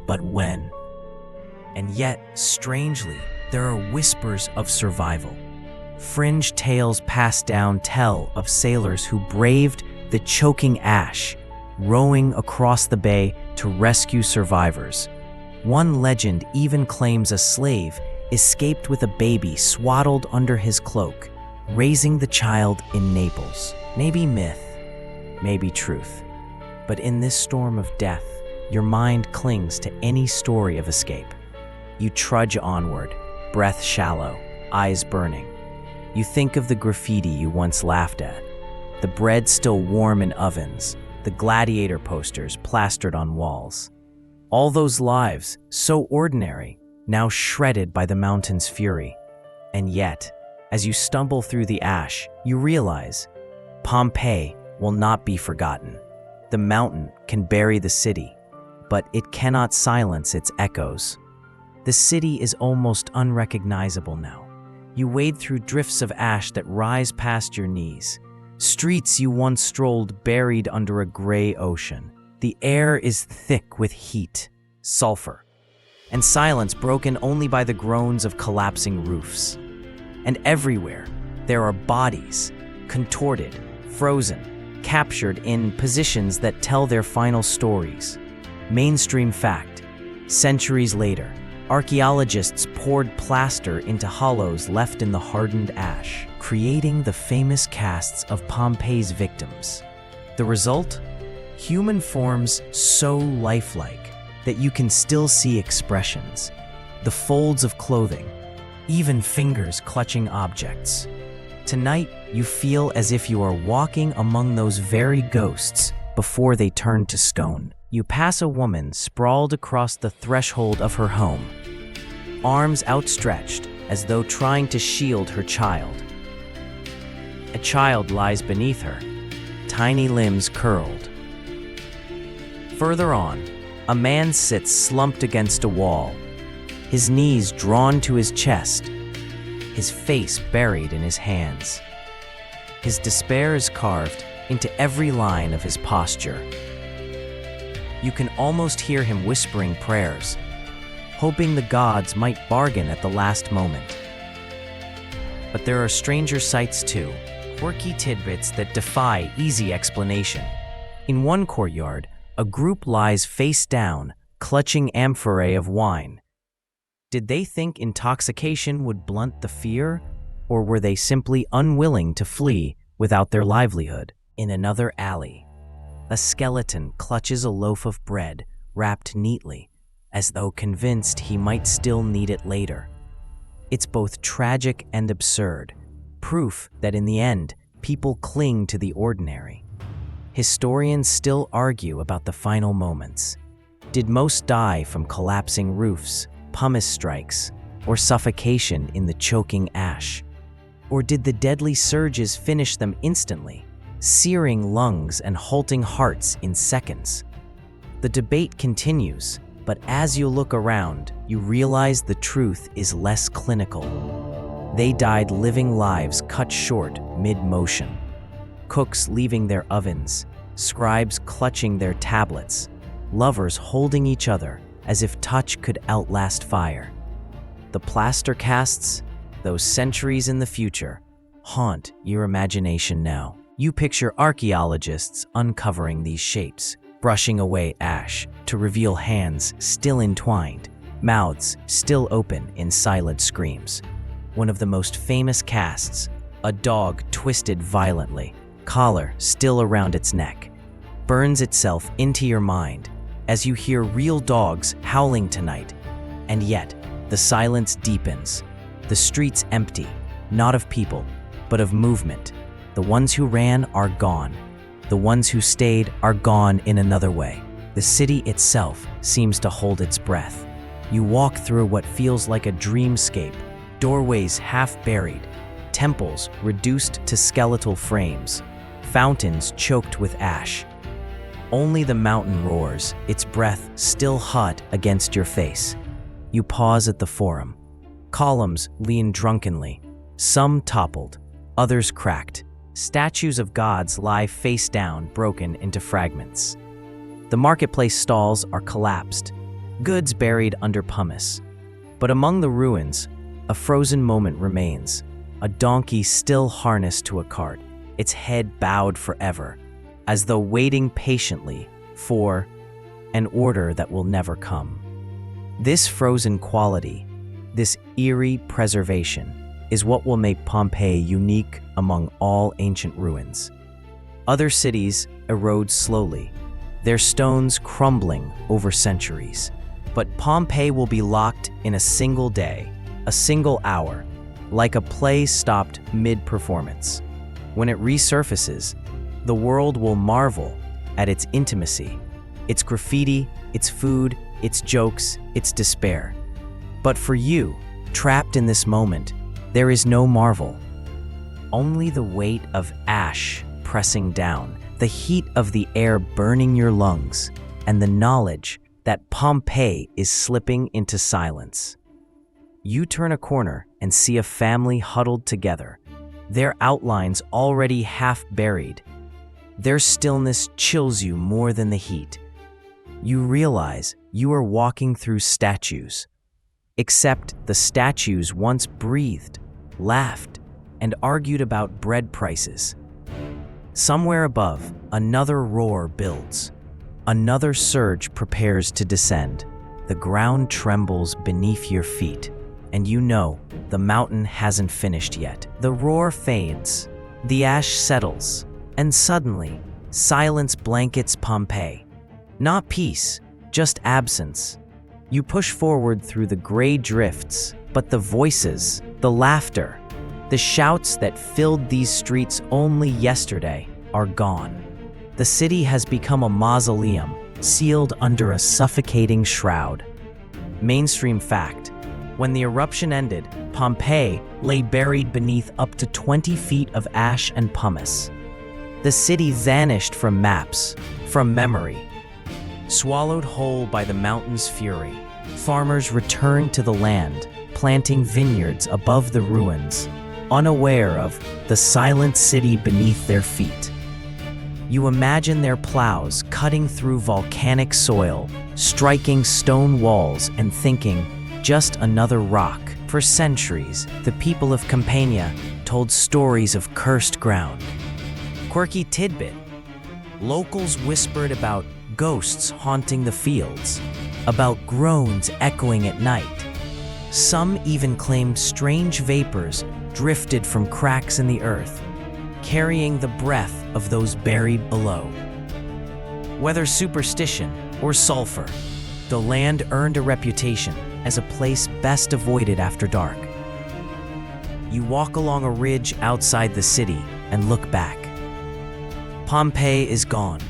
but when. And yet, strangely, there are whispers of survival. Fringe tales passed down tell of sailors who braved the choking ash, rowing across the bay to rescue survivors. One legend even claims a slave escaped with a baby swaddled under his cloak, raising the child in Naples. Maybe myth, maybe truth. But in this storm of death, your mind clings to any story of escape. You trudge onward, breath shallow, eyes burning. You think of the graffiti you once laughed at, the bread still warm in ovens, the gladiator posters plastered on walls. All those lives, so ordinary, now shredded by the mountain's fury. And yet, as you stumble through the ash, you realize Pompeii will not be forgotten. The mountain can bury the city, but it cannot silence its echoes. The city is almost unrecognizable now. You wade through drifts of ash that rise past your knees. Streets you once strolled buried under a gray ocean. The air is thick with heat, sulfur, and silence broken only by the groans of collapsing roofs. And everywhere, there are bodies, contorted, frozen, captured in positions that tell their final stories. Mainstream fact, centuries later, archaeologists poured plaster into hollows left in the hardened ash, creating the famous casts of Pompeii's victims. The result? Human forms so lifelike that you can still see expressions, the folds of clothing, even fingers clutching objects. Tonight, you feel as if you are walking among those very ghosts before they turn to stone. You pass a woman sprawled across the threshold of her home, arms outstretched as though trying to shield her child. A child lies beneath her, tiny limbs curled. Further on, a man sits slumped against a wall, his knees drawn to his chest, his face buried in his hands. His despair is carved into every line of his posture. You can almost hear him whispering prayers, hoping the gods might bargain at the last moment. But there are stranger sights too, quirky tidbits that defy easy explanation. In one courtyard, a group lies face down, clutching amphorae of wine. Did they think intoxication would blunt the fear, or were they simply unwilling to flee without their livelihood? In another alley, a skeleton clutches a loaf of bread wrapped neatly, as though convinced he might still need it later. It's both tragic and absurd, proof that in the end, people cling to the ordinary. Historians still argue about the final moments. Did most die from collapsing roofs, pumice strikes, or suffocation in the choking ash? Or did the deadly surges finish them instantly, searing lungs and halting hearts in seconds? The debate continues, but as you look around, you realize the truth is less clinical. They died living lives cut short mid-motion. Cooks leaving their ovens, scribes clutching their tablets, lovers holding each other as if touch could outlast fire. The plaster casts, those centuries in the future, haunt your imagination now. You picture archaeologists uncovering these shapes, brushing away ash to reveal hands still entwined, mouths still open in silent screams. One of the most famous casts, a dog twisted violently, collar still around its neck, burns itself into your mind as you hear real dogs howling tonight. And yet, the silence deepens. The streets empty, not of people, but of movement. The ones who ran are gone. The ones who stayed are gone in another way. The city itself seems to hold its breath. You walk through what feels like a dreamscape, doorways half buried, temples reduced to skeletal frames, fountains choked with ash. Only the mountain roars, its breath still hot against your face. You pause at the forum. Columns lean drunkenly, some toppled, others cracked. Statues of gods lie face down, broken into fragments. The marketplace stalls are collapsed, goods buried under pumice. But among the ruins, a frozen moment remains, a donkey still harnessed to a cart, its head bowed forever, as though waiting patiently for an order that will never come. This frozen quality, this eerie preservation, is what will make Pompeii unique among all ancient ruins. Other cities erode slowly, their stones crumbling over centuries. But Pompeii will be locked in a single day, a single hour, like a play stopped mid-performance. When it resurfaces, the world will marvel at its intimacy, its graffiti, its food, its jokes, its despair. But for you, trapped in this moment, there is no marvel. Only the weight of ash pressing down, the heat of the air burning your lungs, and the knowledge that Pompeii is slipping into silence. You turn a corner and see a family huddled together, their outlines already half buried. Their stillness chills you more than the heat. You realize you are walking through statues, except the statues once breathed, laughed, and argued about bread prices. Somewhere above, another roar builds. Another surge prepares to descend. The ground trembles beneath your feet, and you know the mountain hasn't finished yet. The roar fades, the ash settles, and suddenly, silence blankets Pompeii. Not peace, just absence. You push forward through the gray drifts, but the voices, the laughter, the shouts that filled these streets only yesterday are gone. The city has become a mausoleum, sealed under a suffocating shroud. Mainstream fact: when the eruption ended, Pompeii lay buried beneath up to 20 feet of ash and pumice. The city vanished from maps, from memory. Swallowed whole by the mountain's fury, farmers returned to the land, planting vineyards above the ruins, unaware of the silent city beneath their feet. You imagine their plows cutting through volcanic soil, striking stone walls and thinking, just another rock. For centuries, the people of Campania told stories of cursed ground. Quirky tidbit: locals whispered about ghosts haunting the fields, about groans echoing at night. Some even claimed strange vapors drifted from cracks in the earth, carrying the breath of those buried below. Whether superstition or sulfur, the land earned a reputation as a place best avoided after dark. You walk along a ridge outside the city and look back. Pompeii is gone.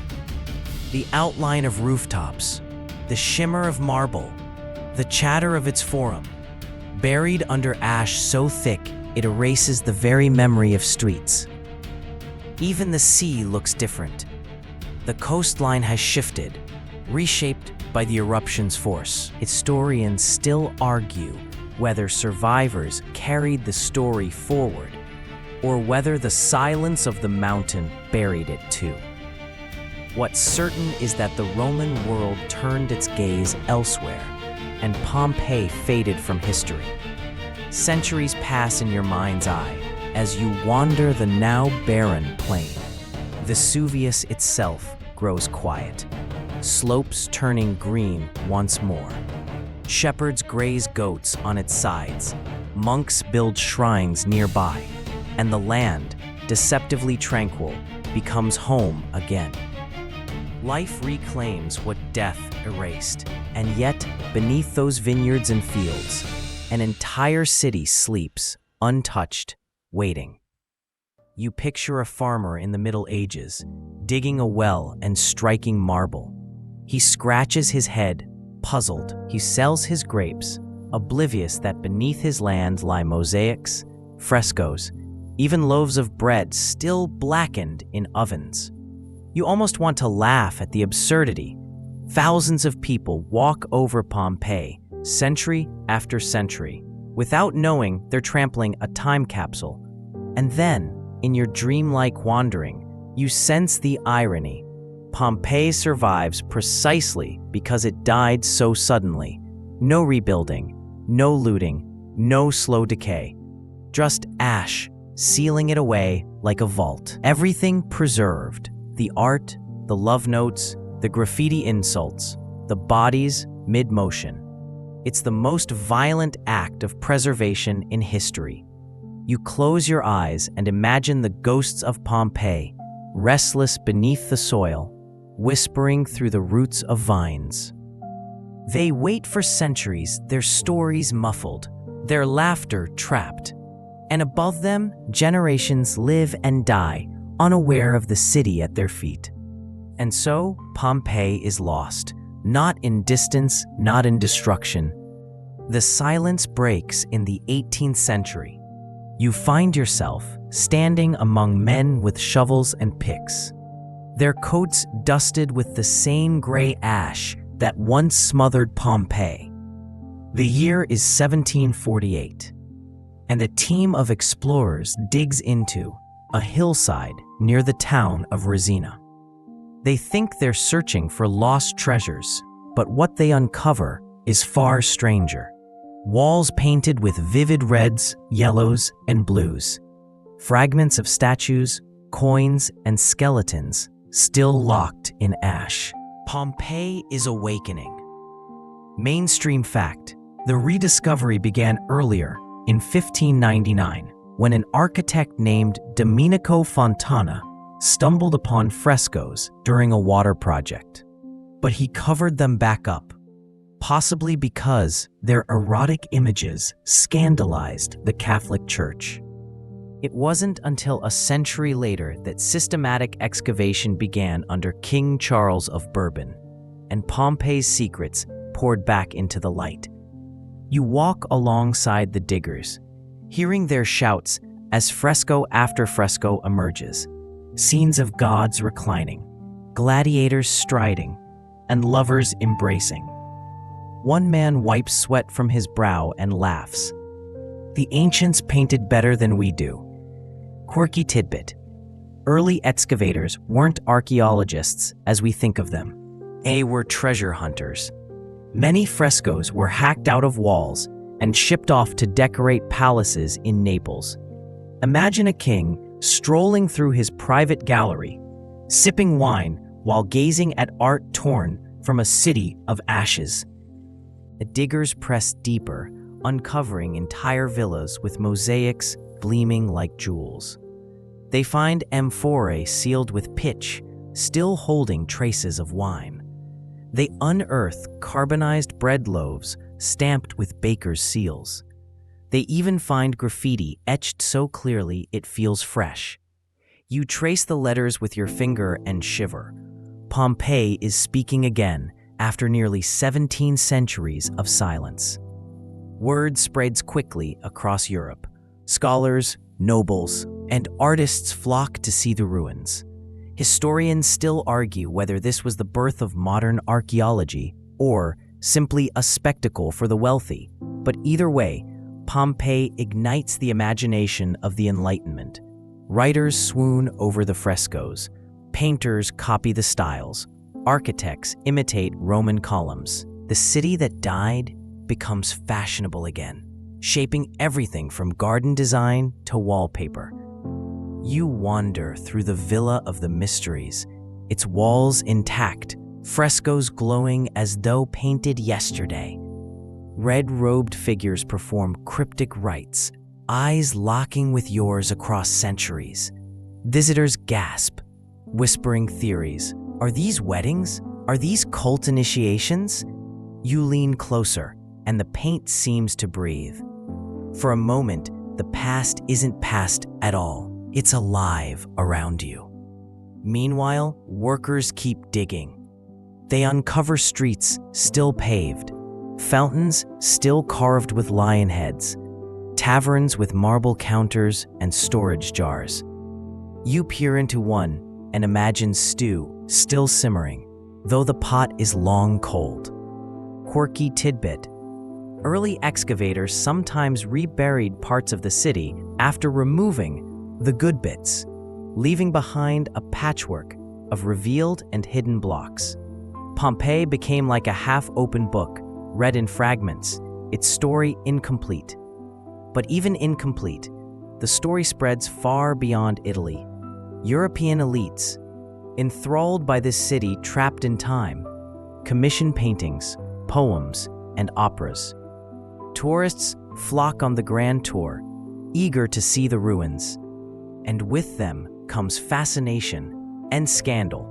The outline of rooftops, the shimmer of marble, the chatter of its forum, buried under ash so thick it erases the very memory of streets. Even the sea looks different. The coastline has shifted, reshaped by the eruption's force. Historians still argue whether survivors carried the story forward or whether the silence of the mountain buried it too. What's certain is that the Roman world turned its gaze elsewhere, and Pompeii faded from history. Centuries pass in your mind's eye as you wander the now barren plain. Vesuvius itself grows quiet, slopes turning green once more. Shepherds graze goats on its sides, monks build shrines nearby, and the land, deceptively tranquil, becomes home again. Life reclaims what death erased, and yet, beneath those vineyards and fields, an entire city sleeps, untouched, waiting. You picture a farmer in the Middle Ages, digging a well and striking marble. He scratches his head, puzzled. He sells his grapes, oblivious that beneath his land lie mosaics, frescoes, even loaves of bread still blackened in ovens. You almost want to laugh at the absurdity. Thousands of people walk over Pompeii, century after century, without knowing they're trampling a time capsule. And then, in your dreamlike wandering, you sense the irony. Pompeii survives precisely because it died so suddenly. No rebuilding, no looting, no slow decay. Just ash, sealing it away like a vault. Everything preserved. The art, the love notes, the graffiti insults, the bodies mid-motion. It's the most violent act of preservation in history. You close your eyes and imagine the ghosts of Pompeii, restless beneath the soil, whispering through the roots of vines. They wait for centuries, their stories muffled, their laughter trapped. And above them, generations live and die, unaware of the city at their feet. And so, Pompeii is lost, not in distance, not in destruction. The silence breaks in the 18th century. You find yourself standing among men with shovels and picks, their coats dusted with the same gray ash that once smothered Pompeii. The year is 1748, and a team of explorers digs into a hillside near the town of Resina. They think they're searching for lost treasures, but what they uncover is far stranger. Walls painted with vivid reds, yellows, and blues. Fragments of statues, coins, and skeletons still locked in ash. Pompeii is awakening. Mainstream fact: the rediscovery began earlier, in 1599, when an architect named Domenico Fontana stumbled upon frescoes during a water project. But he covered them back up, possibly because their erotic images scandalized the Catholic Church. It wasn't until a century later that systematic excavation began under King Charles of Bourbon, and Pompeii's secrets poured back into the light. You walk alongside the diggers, hearing their shouts as fresco after fresco emerges. Scenes of gods reclining, gladiators striding, and lovers embracing. One man wipes sweat from his brow and laughs. The ancients painted better than we do. Quirky tidbit: early excavators weren't archaeologists as we think of them. They were treasure hunters. Many frescoes were hacked out of walls, and shipped off to decorate palaces in Naples. Imagine a king strolling through his private gallery, sipping wine while gazing at art torn from a city of ashes. The diggers press deeper, uncovering entire villas with mosaics gleaming like jewels. They find amphorae sealed with pitch, still holding traces of wine. They unearth carbonized bread loaves stamped with baker's seals. They even find graffiti etched so clearly it feels fresh. You trace the letters with your finger and shiver. Pompeii is speaking again after nearly 17 centuries of silence. Word spreads quickly across Europe. Scholars, nobles, and artists flock to see the ruins. Historians still argue whether this was the birth of modern archaeology or simply a spectacle for the wealthy. But either way, Pompeii ignites the imagination of the Enlightenment. Writers swoon over the frescoes. Painters copy the styles. Architects imitate Roman columns. The city that died becomes fashionable again, shaping everything from garden design to wallpaper. You wander through the Villa of the Mysteries, its walls intact, frescoes glowing as though painted yesterday. Red-robed figures perform cryptic rites, eyes locking with yours across centuries. Visitors gasp, whispering theories. Are these weddings? Are these cult initiations? You lean closer, and the paint seems to breathe. For a moment, the past isn't past at all. It's alive around you. Meanwhile, workers keep digging. They uncover streets still paved, fountains still carved with lion heads, taverns with marble counters and storage jars. You peer into one and imagine stew still simmering, though the pot is long cold. Quirky tidbit: early excavators sometimes reburied parts of the city after removing the good bits, leaving behind a patchwork of revealed and hidden blocks. Pompeii became like a half-open book, read in fragments, its story incomplete. But even incomplete, the story spreads far beyond Italy. European elites, enthralled by this city trapped in time, commission paintings, poems, and operas. Tourists flock on the grand tour, eager to see the ruins. And with them comes fascination and scandal.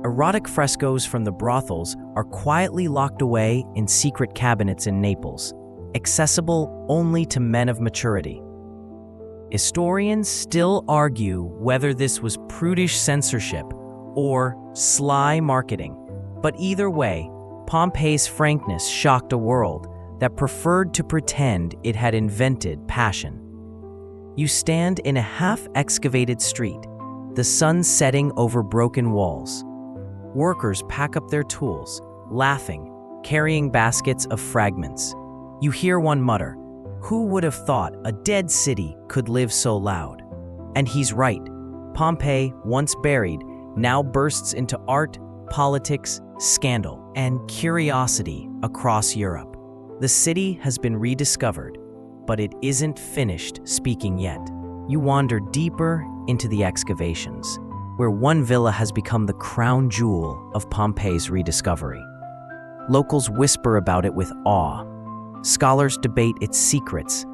Erotic frescoes from the brothels are quietly locked away in secret cabinets in Naples, accessible only to men of maturity. Historians still argue whether this was prudish censorship or sly marketing, but either way, Pompeii's frankness shocked a world that preferred to pretend it had invented passion. You stand in a half-excavated street, the sun setting over broken walls. Workers pack up their tools, laughing, carrying baskets of fragments. You hear one mutter, "Who would have thought a dead city could live so loud?" And he's right. Pompeii, once buried, now bursts into art, politics, scandal, and curiosity across Europe. The city has been rediscovered, but it isn't finished speaking yet. You wander deeper into the excavations, where one villa has become the crown jewel of Pompeii's rediscovery. Locals whisper about it with awe. Scholars debate its secrets,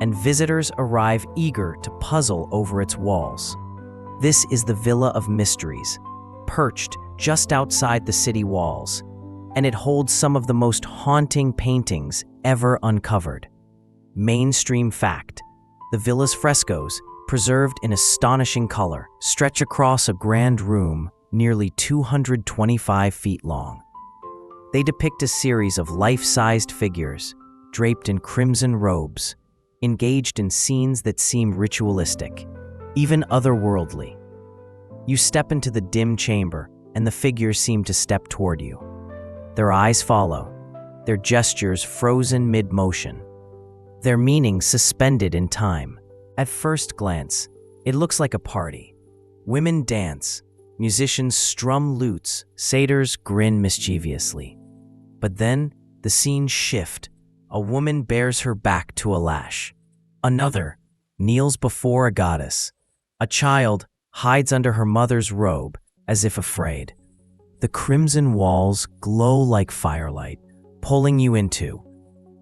and visitors arrive eager to puzzle over its walls. This is the Villa of Mysteries, perched just outside the city walls, and it holds some of the most haunting paintings ever uncovered. Mainstream fact: the villa's frescoes, preserved in astonishing color, stretch across a grand room nearly 225 feet long. They depict a series of life-sized figures, draped in crimson robes, engaged in scenes that seem ritualistic, even otherworldly. You step into the dim chamber, and the figures seem to step toward you. Their eyes follow, their gestures frozen mid-motion, their meaning suspended in time. At first glance, it looks like a party. Women dance, musicians strum lutes, satyrs grin mischievously. But then, the scenes shift. a woman bears her back to a lash. Another kneels before a goddess. A child hides under her mother's robe as if afraid. The crimson walls glow like firelight, pulling you into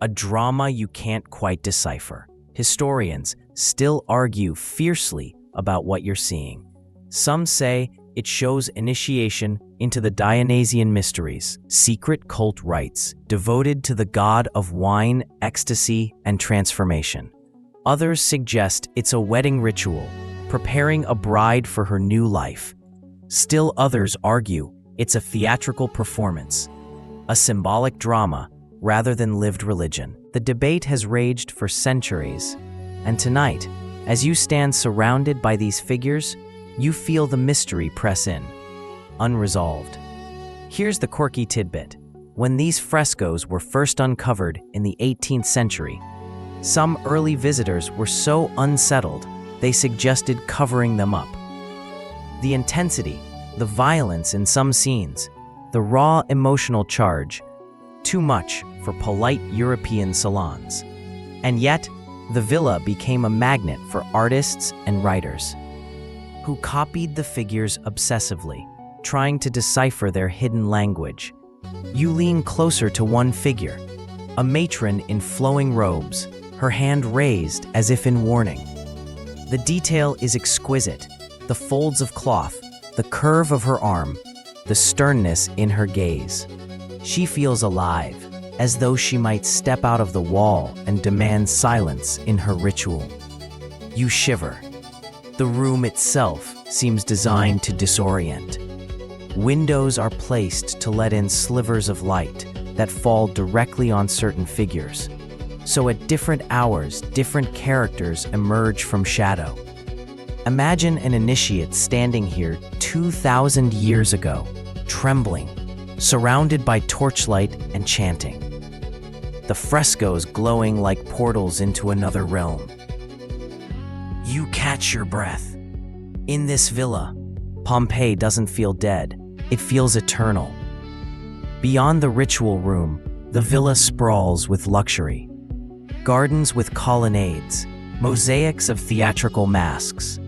a drama you can't quite decipher. Historians still argue fiercely about what you're seeing. Some say it shows initiation into the Dionysian mysteries, secret cult rites devoted to the god of wine, ecstasy, and transformation. Others suggest it's a wedding ritual, preparing a bride for her new life. Still others argue it's a theatrical performance, a symbolic drama rather than lived religion. The debate has raged for centuries, and tonight, as you stand surrounded by these figures, you feel the mystery press in, unresolved. Here's the quirky tidbit. When these frescoes were first uncovered in the 18th century, some early visitors were so unsettled they suggested covering them up. The intensity, the violence in some scenes, the raw emotional charge, too much for polite European salons. And yet, the villa became a magnet for artists and writers who copied the figures obsessively, trying to decipher their hidden language. You lean closer to one figure, a matron in flowing robes, her hand raised as if in warning. The detail is exquisite, the folds of cloth, the curve of her arm, the sternness in her gaze. She feels alive, as though she might step out of the wall and demand silence in her ritual. You shiver. The room itself seems designed to disorient. Windows are placed to let in slivers of light that fall directly on certain figures. So at different hours, different characters emerge from shadow. Imagine an initiate standing here 2,000 years ago, trembling, surrounded by torchlight and chanting. The frescoes glowing like portals into another realm. You catch your breath. In this villa, Pompeii doesn't feel dead, it feels eternal. Beyond the ritual room, the villa sprawls with luxury. Gardens with colonnades, mosaics of theatrical masks,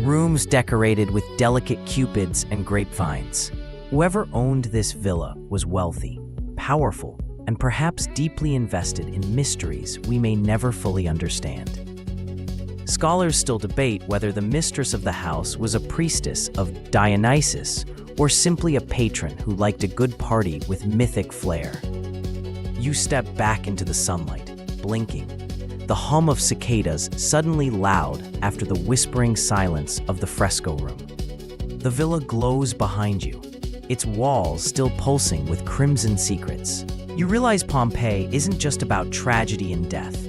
rooms decorated with delicate cupids and grapevines. Whoever owned this villa was wealthy, powerful, and perhaps deeply invested in mysteries we may never fully understand. Scholars still debate whether the mistress of the house was a priestess of Dionysus or simply a patron who liked a good party with mythic flair. You step back into the sunlight, blinking, the hum of cicadas suddenly loud after the whispering silence of the fresco room. The villa glows behind you, its walls still pulsing with crimson secrets. You realize Pompeii isn't just about tragedy and death.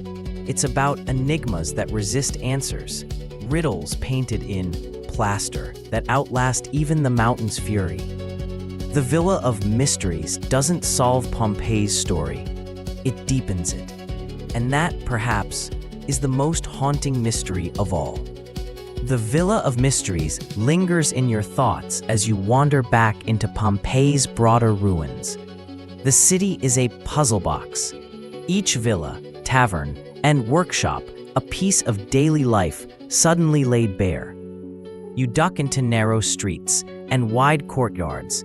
It's about enigmas that resist answers, riddles painted in plaster that outlast even the mountain's fury. The Villa of Mysteries doesn't solve Pompeii's story, it deepens it. And that, perhaps, is the most haunting mystery of all. The Villa of Mysteries lingers in your thoughts as you wander back into Pompeii's broader ruins. The city is a puzzle box. Each villa, tavern, and workshop, a piece of daily life suddenly laid bare. You duck into narrow streets and wide courtyards,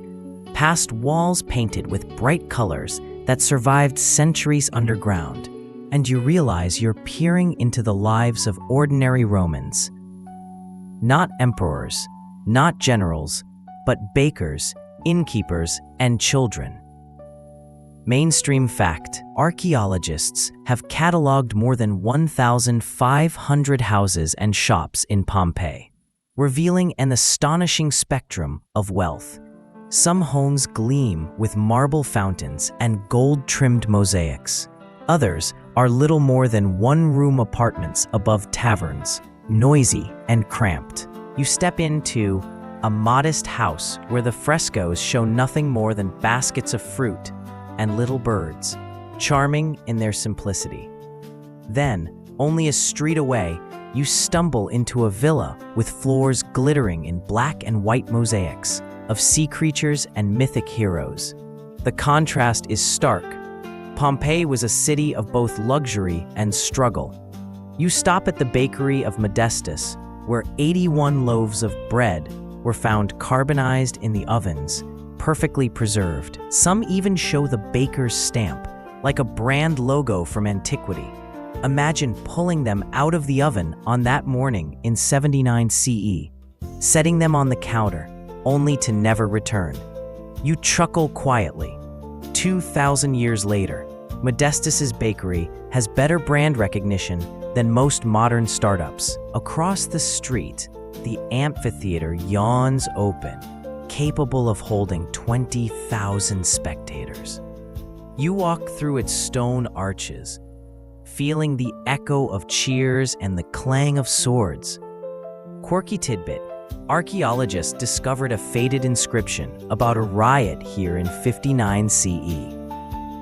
past walls painted with bright colors that survived centuries underground, and you realize you're peering into the lives of ordinary Romans. Not emperors, not generals, but bakers, innkeepers, and children. Mainstream fact: archaeologists have cataloged more than 1,500 houses and shops in Pompeii, revealing an astonishing spectrum of wealth. Some homes gleam with marble fountains and gold-trimmed mosaics. Others are little more than one-room apartments above taverns, noisy and cramped. You step into a modest house where the frescoes show nothing more than baskets of fruit and little birds, charming in their simplicity. Then, only a street away, you stumble into a villa with floors glittering in black and white mosaics of sea creatures and mythic heroes. The contrast is stark. Pompeii was a city of both luxury and struggle. You stop at the bakery of Modestus, where 81 loaves of bread were found carbonized in the ovens, perfectly preserved. Some even show the baker's stamp, like a brand logo from antiquity. Imagine pulling them out of the oven on that morning in 79 CE, setting them on the counter, only to never return. You chuckle quietly. 2,000 years later, Modestus's bakery has better brand recognition than most modern startups. Across the street, the amphitheater yawns open, capable of holding 20,000 spectators. You walk through its stone arches, feeling the echo of cheers and the clang of swords. Quirky tidbit: archaeologists discovered a faded inscription about a riot here in 59 CE,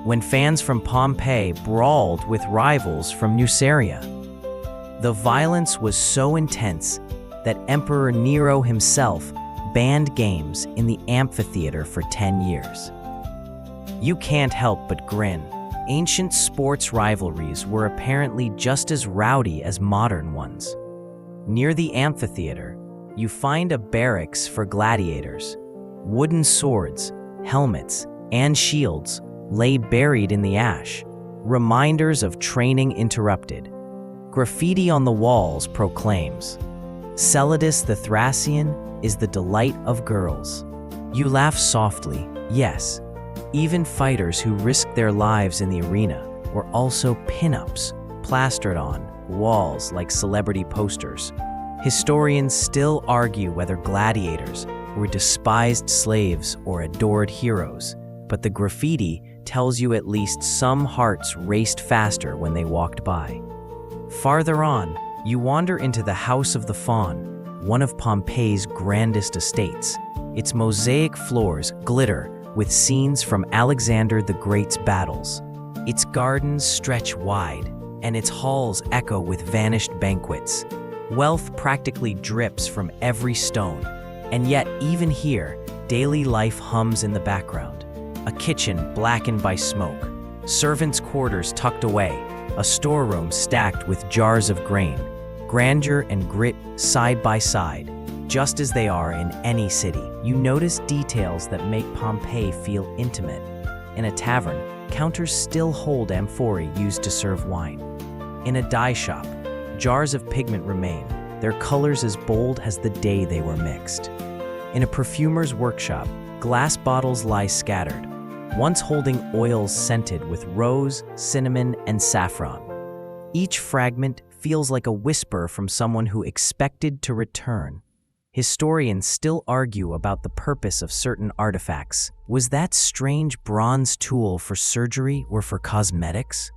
when fans from Pompeii brawled with rivals from Nuceria. The violence was so intense that Emperor Nero himself banned games in the amphitheater for 10 years. You can't help but grin. Ancient sports rivalries were apparently just as rowdy as modern ones. Near the amphitheater, you find a barracks for gladiators. Wooden swords, helmets, and shields lay buried in the ash, reminders of training interrupted. Graffiti on the walls proclaims, "Celadus the Thracian is the delight of girls." You laugh softly, yes. Even fighters who risked their lives in the arena were also pin-ups plastered on walls like celebrity posters. Historians still argue whether gladiators were despised slaves or adored heroes, but the graffiti tells you at least some hearts raced faster when they walked by. Farther on, you wander into the House of the Faun, one of Pompeii's grandest estates. Its mosaic floors glitter with scenes from Alexander the Great's battles. Its gardens stretch wide, and its halls echo with vanished banquets. Wealth practically drips from every stone, and yet even here, daily life hums in the background. A kitchen blackened by smoke, servants' quarters tucked away, a storeroom stacked with jars of grain. Grandeur and grit side by side, just as they are in any city. You notice details that make Pompeii feel intimate. In a tavern, counters still hold amphorae used to serve wine. In a dye shop, jars of pigment remain, their colors as bold as the day they were mixed. In a perfumer's workshop, glass bottles lie scattered, once holding oils scented with rose, cinnamon, and saffron. Each fragment feels like a whisper from someone who expected to return. Historians still argue about the purpose of certain artifacts. Was that strange bronze tool for surgery or for cosmetics?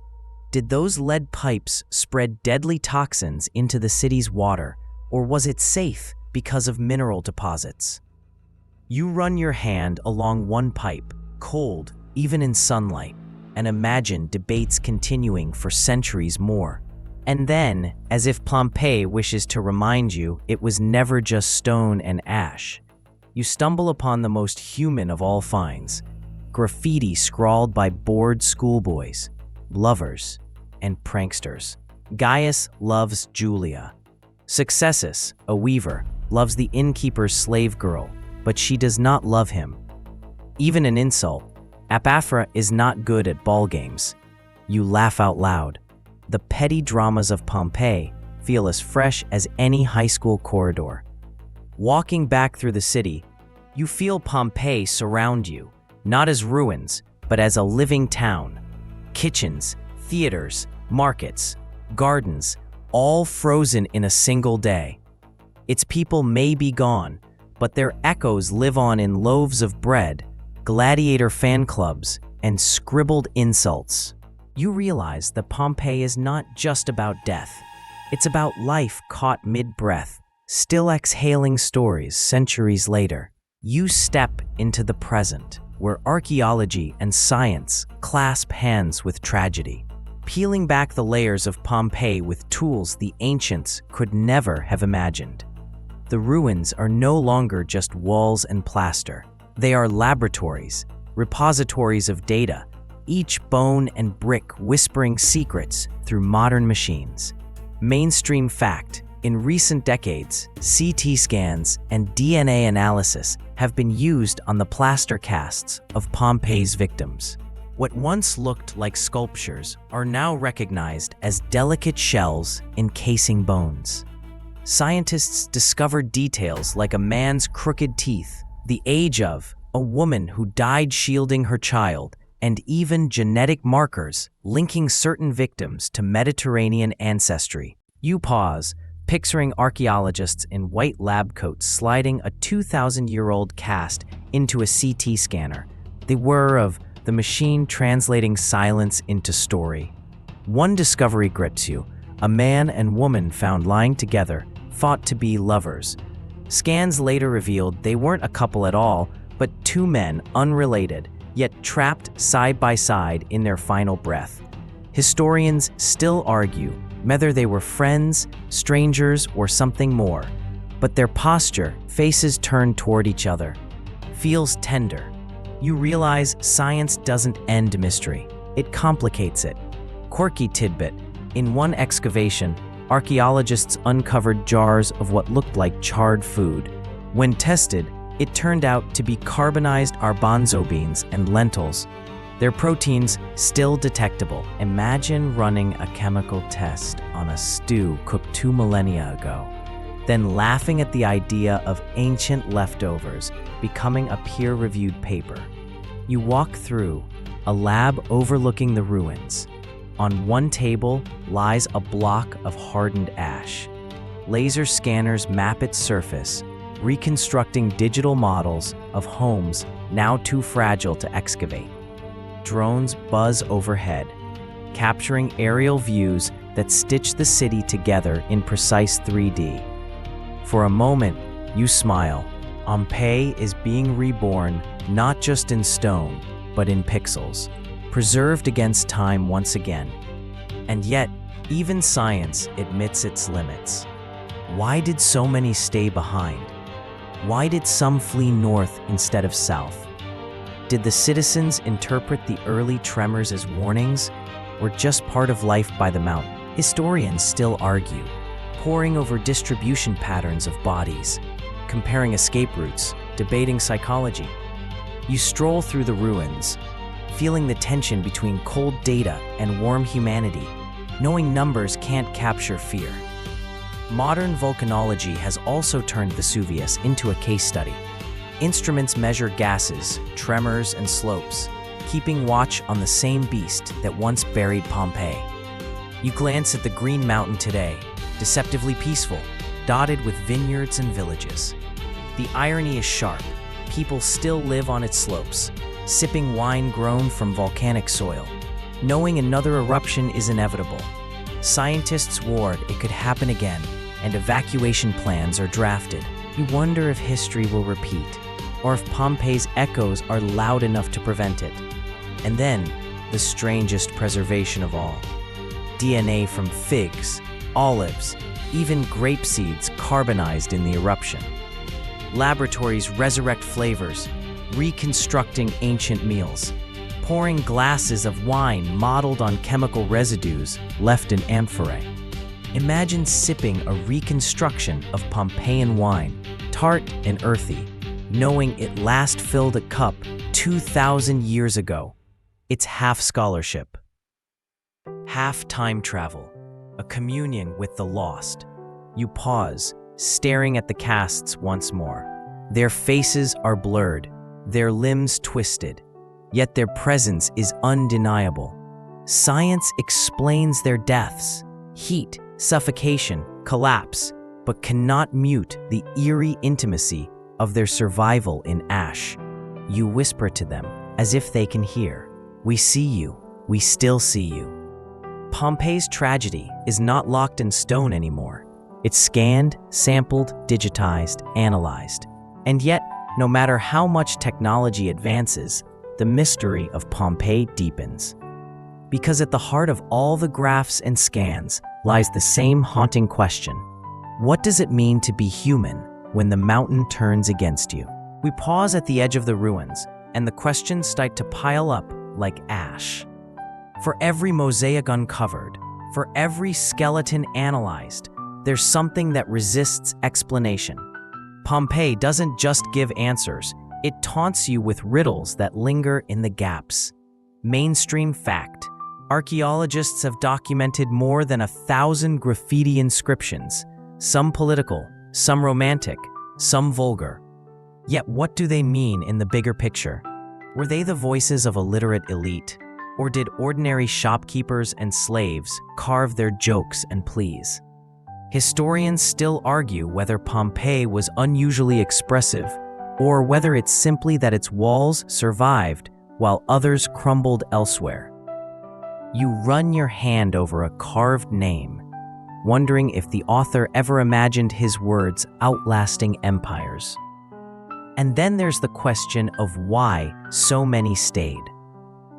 Did those lead pipes spread deadly toxins into the city's water, or was it safe because of mineral deposits? You run your hand along one pipe, cold even in sunlight, and imagine debates continuing for centuries more. And then, as if Pompeii wishes to remind you it was never just stone and ash, you stumble upon the most human of all finds: graffiti scrawled by bored schoolboys, lovers, and pranksters. Gaius loves Julia. Successus, a weaver, loves the innkeeper's slave girl, but she does not love him. Even an insult: Apaphra is not good at ball games. You laugh out loud. The petty dramas of Pompeii feel as fresh as any high school corridor. Walking back through the city, you feel Pompeii surround you, not as ruins, but as a living town. Kitchens, theaters, markets, gardens, all frozen in a single day. Its people may be gone, but their echoes live on in loaves of bread, gladiator fan clubs, and scribbled insults. You realize that Pompeii is not just about death. It's about life caught mid-breath, still exhaling stories centuries later. You step into the present, where archaeology and science clasp hands with tragedy, peeling back the layers of Pompeii with tools the ancients could never have imagined. The ruins are no longer just walls and plaster. They are laboratories, repositories of data, each bone and brick whispering secrets through modern machines. Mainstream fact: in recent decades, CT scans and DNA analysis have been used on the plaster casts of Pompeii's victims. What once looked like sculptures are now recognized as delicate shells encasing bones. Scientists discovered details like a man's crooked teeth, the age of a woman who died shielding her child, and even genetic markers linking certain victims to Mediterranean ancestry. You pause, picturing archaeologists in white lab coats sliding a 2,000-year-old cast into a CT scanner. They were of the machine translating silence into story. One discovery grips you: a man and woman found lying together, thought to be lovers. Scans later revealed they weren't a couple at all, but two men, unrelated, yet trapped side by side in their final breath. Historians still argue whether they were friends, strangers, or something more, but their posture, faces turned toward each other, feels tender. You realize science doesn't end mystery, it complicates it. Quirky tidbit: in one excavation, archaeologists uncovered jars of what looked like charred food. When tested, it turned out to be carbonized garbanzo beans and lentils. Their proteins still detectable. Imagine running a chemical test on a stew cooked 2 millennia ago, then laughing at the idea of ancient leftovers becoming a peer-reviewed paper. You walk through a lab overlooking the ruins. On one table lies a block of hardened ash. Laser scanners map its surface, reconstructing digital models of homes now too fragile to excavate. Drones buzz overhead, capturing aerial views that stitch the city together in precise 3D. For a moment, you smile. Pompeii is being reborn, not just in stone, but in pixels, preserved against time once again. And yet, even science admits its limits. Why did so many stay behind? Why did some flee north instead of south? Did the citizens interpret the early tremors as warnings, or just part of life by the mountain? Historians still argue, poring over distribution patterns of bodies, comparing escape routes, debating psychology. You stroll through the ruins, feeling the tension between cold data and warm humanity, knowing numbers can't capture fear. Modern volcanology has also turned Vesuvius into a case study. Instruments measure gases, tremors, and slopes, keeping watch on the same beast that once buried Pompeii. You glance at the Green Mountain today, deceptively peaceful, dotted with vineyards and villages. The irony is sharp. People still live on its slopes, sipping wine grown from volcanic soil, knowing another eruption is inevitable. Scientists warned it could happen again, and evacuation plans are drafted. You wonder if history will repeat, or if Pompeii's echoes are loud enough to prevent it. And then, the strangest preservation of all. DNA from figs, olives, even grape seeds carbonized in the eruption. Laboratories resurrect flavors, reconstructing ancient meals, pouring glasses of wine modeled on chemical residues left in amphorae. Imagine sipping a reconstruction of Pompeian wine, tart and earthy, knowing it last filled a cup 2,000 years ago. It's half scholarship, half time travel, a communion with the lost. You pause, staring at the casts once more. Their faces are blurred, their limbs twisted, yet their presence is undeniable. Science explains their deaths: heat, suffocation, collapse, but cannot mute the eerie intimacy of their survival in ash. You whisper to them, as if they can hear, "We see you, we still see you." Pompeii's tragedy is not locked in stone anymore. It's scanned, sampled, digitized, analyzed. And yet, no matter how much technology advances, the mystery of Pompeii deepens. Because at the heart of all the graphs and scans lies the same haunting question: what does it mean to be human when the mountain turns against you? We pause at the edge of the ruins, and the questions start to pile up like ash. For every mosaic uncovered, for every skeleton analyzed, there's something that resists explanation. Pompeii doesn't just give answers, it taunts you with riddles that linger in the gaps. Mainstream fact: archaeologists have documented more than 1,000 graffiti inscriptions, some political, some romantic, some vulgar. Yet what do they mean in the bigger picture? Were they the voices of a literate elite? Or did ordinary shopkeepers and slaves carve their jokes and pleas? Historians still argue whether Pompeii was unusually expressive, or whether it's simply that its walls survived while others crumbled elsewhere. You run your hand over a carved name, wondering if the author ever imagined his words outlasting empires. And then there's the question of why so many stayed.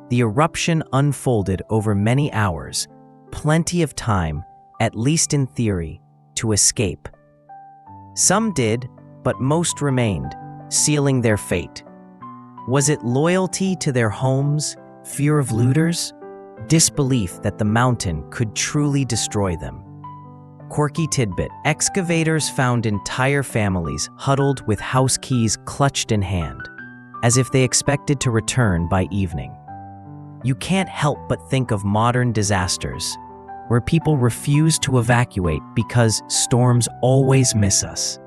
The eruption unfolded over many hours, plenty of time, at least in theory, to escape. Some did, but most remained, sealing their fate. Was it loyalty to their homes, fear of looters, disbelief that the mountain could truly destroy them? Quirky tidbit: excavators found entire families huddled with house keys clutched in hand, as if they expected to return by evening. You can't help but think of modern disasters, where people refuse to evacuate because storms always miss us.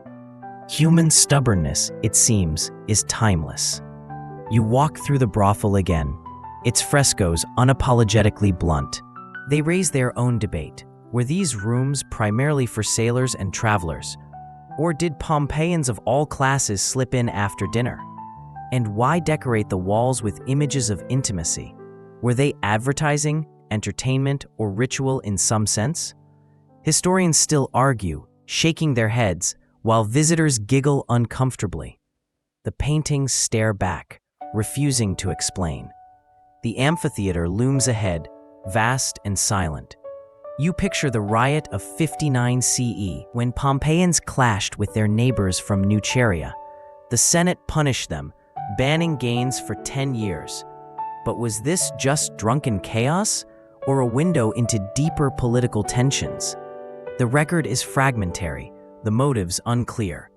Human stubbornness, it seems, is timeless. You walk through the brothel again, its frescoes unapologetically blunt. They raise their own debate. Were these rooms primarily for sailors and travelers? Or did Pompeians of all classes slip in after dinner? And why decorate the walls with images of intimacy? Were they advertising, entertainment, or ritual in some sense? Historians still argue, shaking their heads, while visitors giggle uncomfortably. The paintings stare back, refusing to explain. The amphitheater looms ahead, vast and silent. You picture the riot of 59 CE, when Pompeians clashed with their neighbors from Nuceria. The Senate punished them, banning gains for 10 years. But was this just drunken chaos, or a window into deeper political tensions? The record is fragmentary, the motives unclear.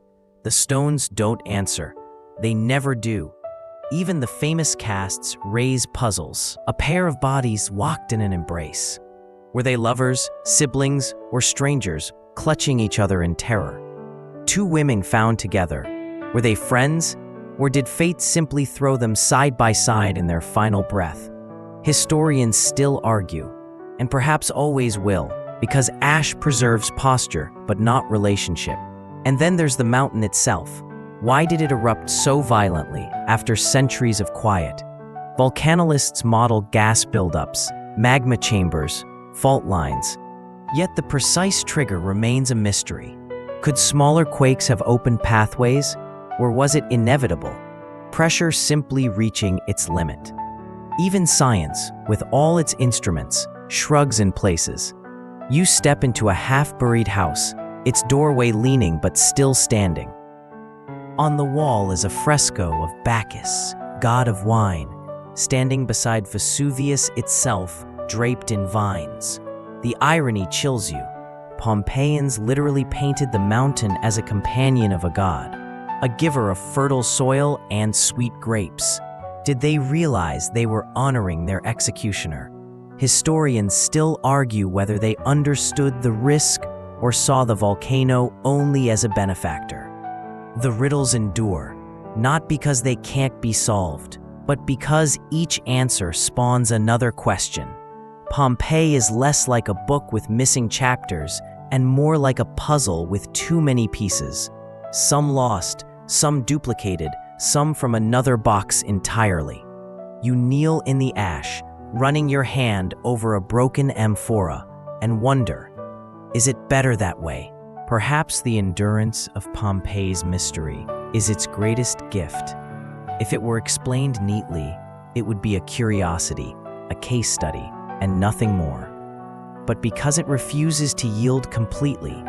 The stones don't answer. They never do. Even the famous casts raise puzzles. A pair of bodies locked in an embrace. Were they lovers, siblings, or strangers, clutching each other in terror? Two women found together. Were they friends? Or did fate simply throw them side by side in their final breath? Historians still argue, and perhaps always will, because ash preserves posture, but not relationship. And then there's the mountain itself. Why did it erupt so violently after centuries of quiet? Volcanologists model gas buildups, magma chambers, fault lines. Yet the precise trigger remains a mystery. Could smaller quakes have opened pathways? Or was it inevitable? Pressure simply reaching its limit? Even science, with all its instruments, shrugs in places. You step into a half-buried house, its doorway leaning but still standing. On the wall is a fresco of Bacchus, god of wine, standing beside Vesuvius itself, draped in vines. The irony chills you. Pompeians literally painted the mountain as a companion of a god, a giver of fertile soil and sweet grapes. Did they realize they were honoring their executioner? Historians still argue whether they understood the risk or saw the volcano only as a benefactor. The riddles endure, not because they can't be solved, but because each answer spawns another question. Pompeii is less like a book with missing chapters and more like a puzzle with too many pieces. Some lost, some duplicated, some from another box entirely. You kneel in the ash, running your hand over a broken amphora, and wonder, is it better that way? Perhaps the endurance of Pompeii's mystery is its greatest gift. If it were explained neatly, it would be a curiosity, a case study, and nothing more. But because it refuses to yield completely,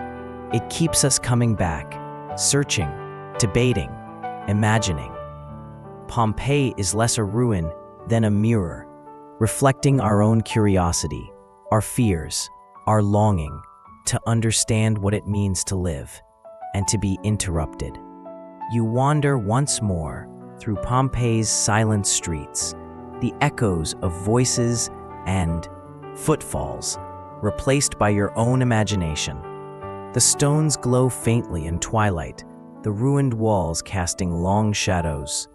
it keeps us coming back, searching, debating, imagining. Pompeii is less a ruin than a mirror, reflecting our own curiosity, our fears, our longing to understand what it means to live and to be interrupted. You wander once more through Pompeii's silent streets, the echoes of voices and footfalls replaced by your own imagination. The stones glow faintly in twilight, the ruined walls casting long shadows.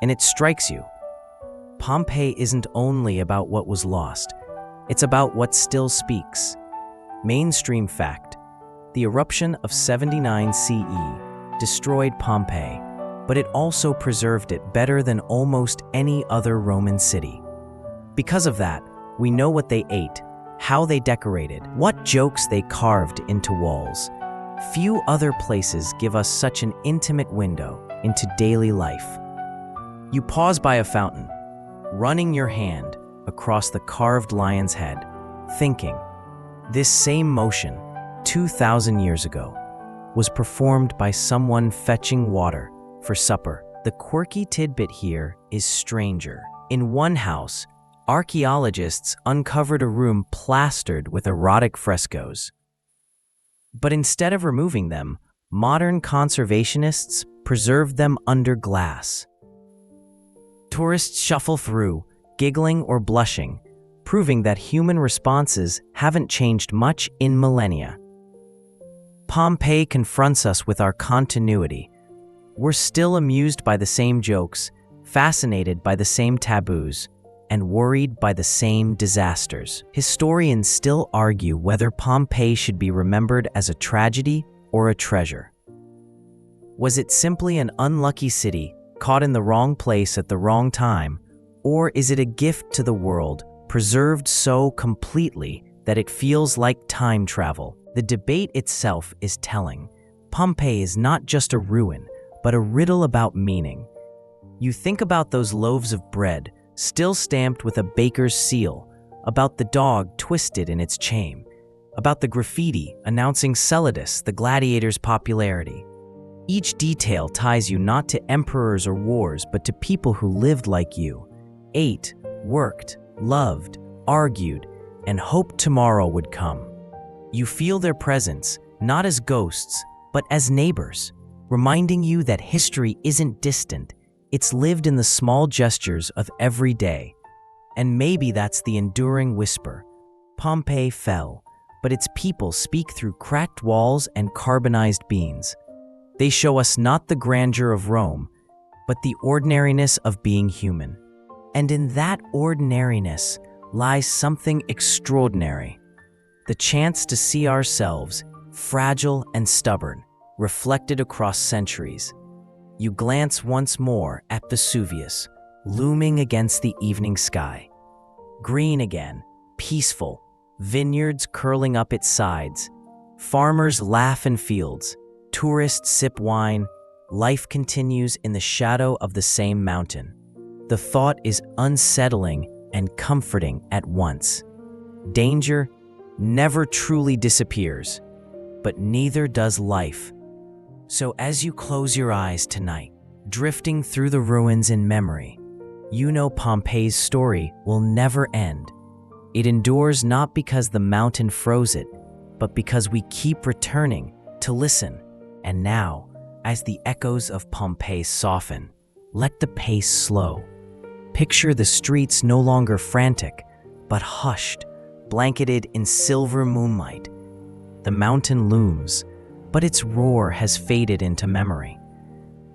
And it strikes you. Pompeii isn't only about what was lost, it's about what still speaks. Mainstream fact: the eruption of 79 CE destroyed Pompeii, but it also preserved it better than almost any other Roman city. Because of that, we know what they ate, how they decorated, what jokes they carved into walls. Few other places give us such an intimate window into daily life. You pause by a fountain, running your hand across the carved lion's head, thinking, this same motion, 2,000 years ago, was performed by someone fetching water for supper. The quirky tidbit here is stranger. In one house, archaeologists uncovered a room plastered with erotic frescoes. But instead of removing them, modern conservationists preserved them under glass. Tourists shuffle through, giggling or blushing, proving that human responses haven't changed much in millennia. Pompeii confronts us with our continuity. We're still amused by the same jokes, fascinated by the same taboos, and worried by the same disasters. Historians still argue whether Pompeii should be remembered as a tragedy or a treasure. Was it simply an unlucky city caught in the wrong place at the wrong time, or is it a gift to the world, preserved so completely that it feels like time travel? The debate itself is telling. Pompeii is not just a ruin, but a riddle about meaning. You think about those loaves of bread, still stamped with a baker's seal, about the dog twisted in its chain, about the graffiti announcing Celadus, the gladiator's popularity. Each detail ties you not to emperors or wars, but to people who lived like you, ate, worked, loved, argued, and hoped tomorrow would come. You feel their presence, not as ghosts, but as neighbors, reminding you that history isn't distant, it's lived in the small gestures of every day. And maybe that's the enduring whisper. Pompeii fell, but its people speak through cracked walls and carbonized beams. They show us not the grandeur of Rome, but the ordinariness of being human. And in that ordinariness lies something extraordinary. The chance to see ourselves, fragile and stubborn, reflected across centuries. You glance once more at Vesuvius, looming against the evening sky. Green again, peaceful, vineyards curling up its sides. Farmers laugh in fields, tourists sip wine. Life continues in the shadow of the same mountain. The thought is unsettling and comforting at once. Danger never truly disappears, but neither does life. So as you close your eyes tonight, drifting through the ruins in memory, you know Pompeii's story will never end. It endures not because the mountain froze it, but because we keep returning to listen. And now, as the echoes of Pompeii soften, let the pace slow. Picture the streets no longer frantic, but hushed, blanketed in silver moonlight. The mountain looms, but its roar has faded into memory.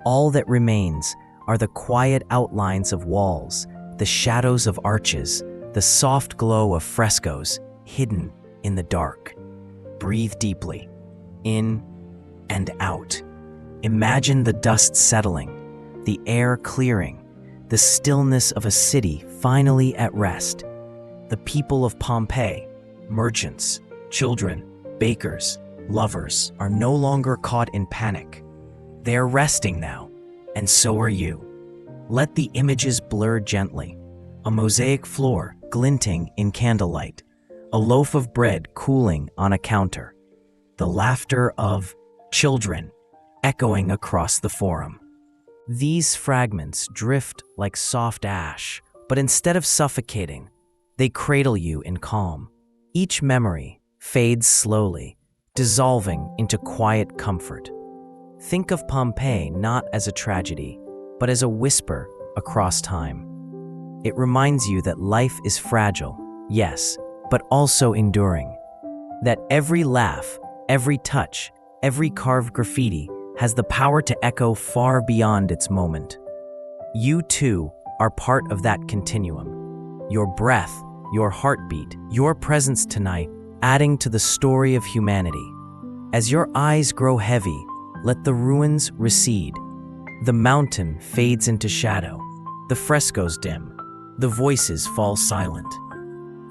All that remains are the quiet outlines of walls, the shadows of arches, the soft glow of frescoes hidden in the dark. Breathe deeply, in and out. Imagine the dust settling, the air clearing, the stillness of a city finally at rest. The people of Pompeii, merchants, children, bakers, lovers, are no longer caught in panic. They are resting now, and so are you. Let the images blur gently. A mosaic floor glinting in candlelight, a loaf of bread cooling on a counter, the laughter of children echoing across the forum. These fragments drift like soft ash, but instead of suffocating, They cradle you in calm. Each memory fades slowly, dissolving into quiet comfort. Think of Pompeii not as a tragedy, but as a whisper across time. It reminds you that life is fragile, yes, but also enduring. That every laugh, every touch, every carved graffiti has the power to echo far beyond its moment. You too are part of that continuum. Your breath, your heartbeat, your presence tonight, adding to the story of humanity. As your eyes grow heavy, let the ruins recede. The mountain fades into shadow. The frescoes dim. The voices fall silent.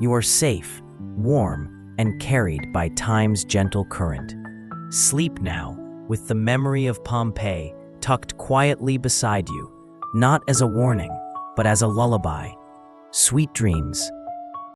You are safe, warm, and carried by time's gentle current. Sleep now, with the memory of Pompeii tucked quietly beside you, not as a warning, but as a lullaby. Sweet dreams,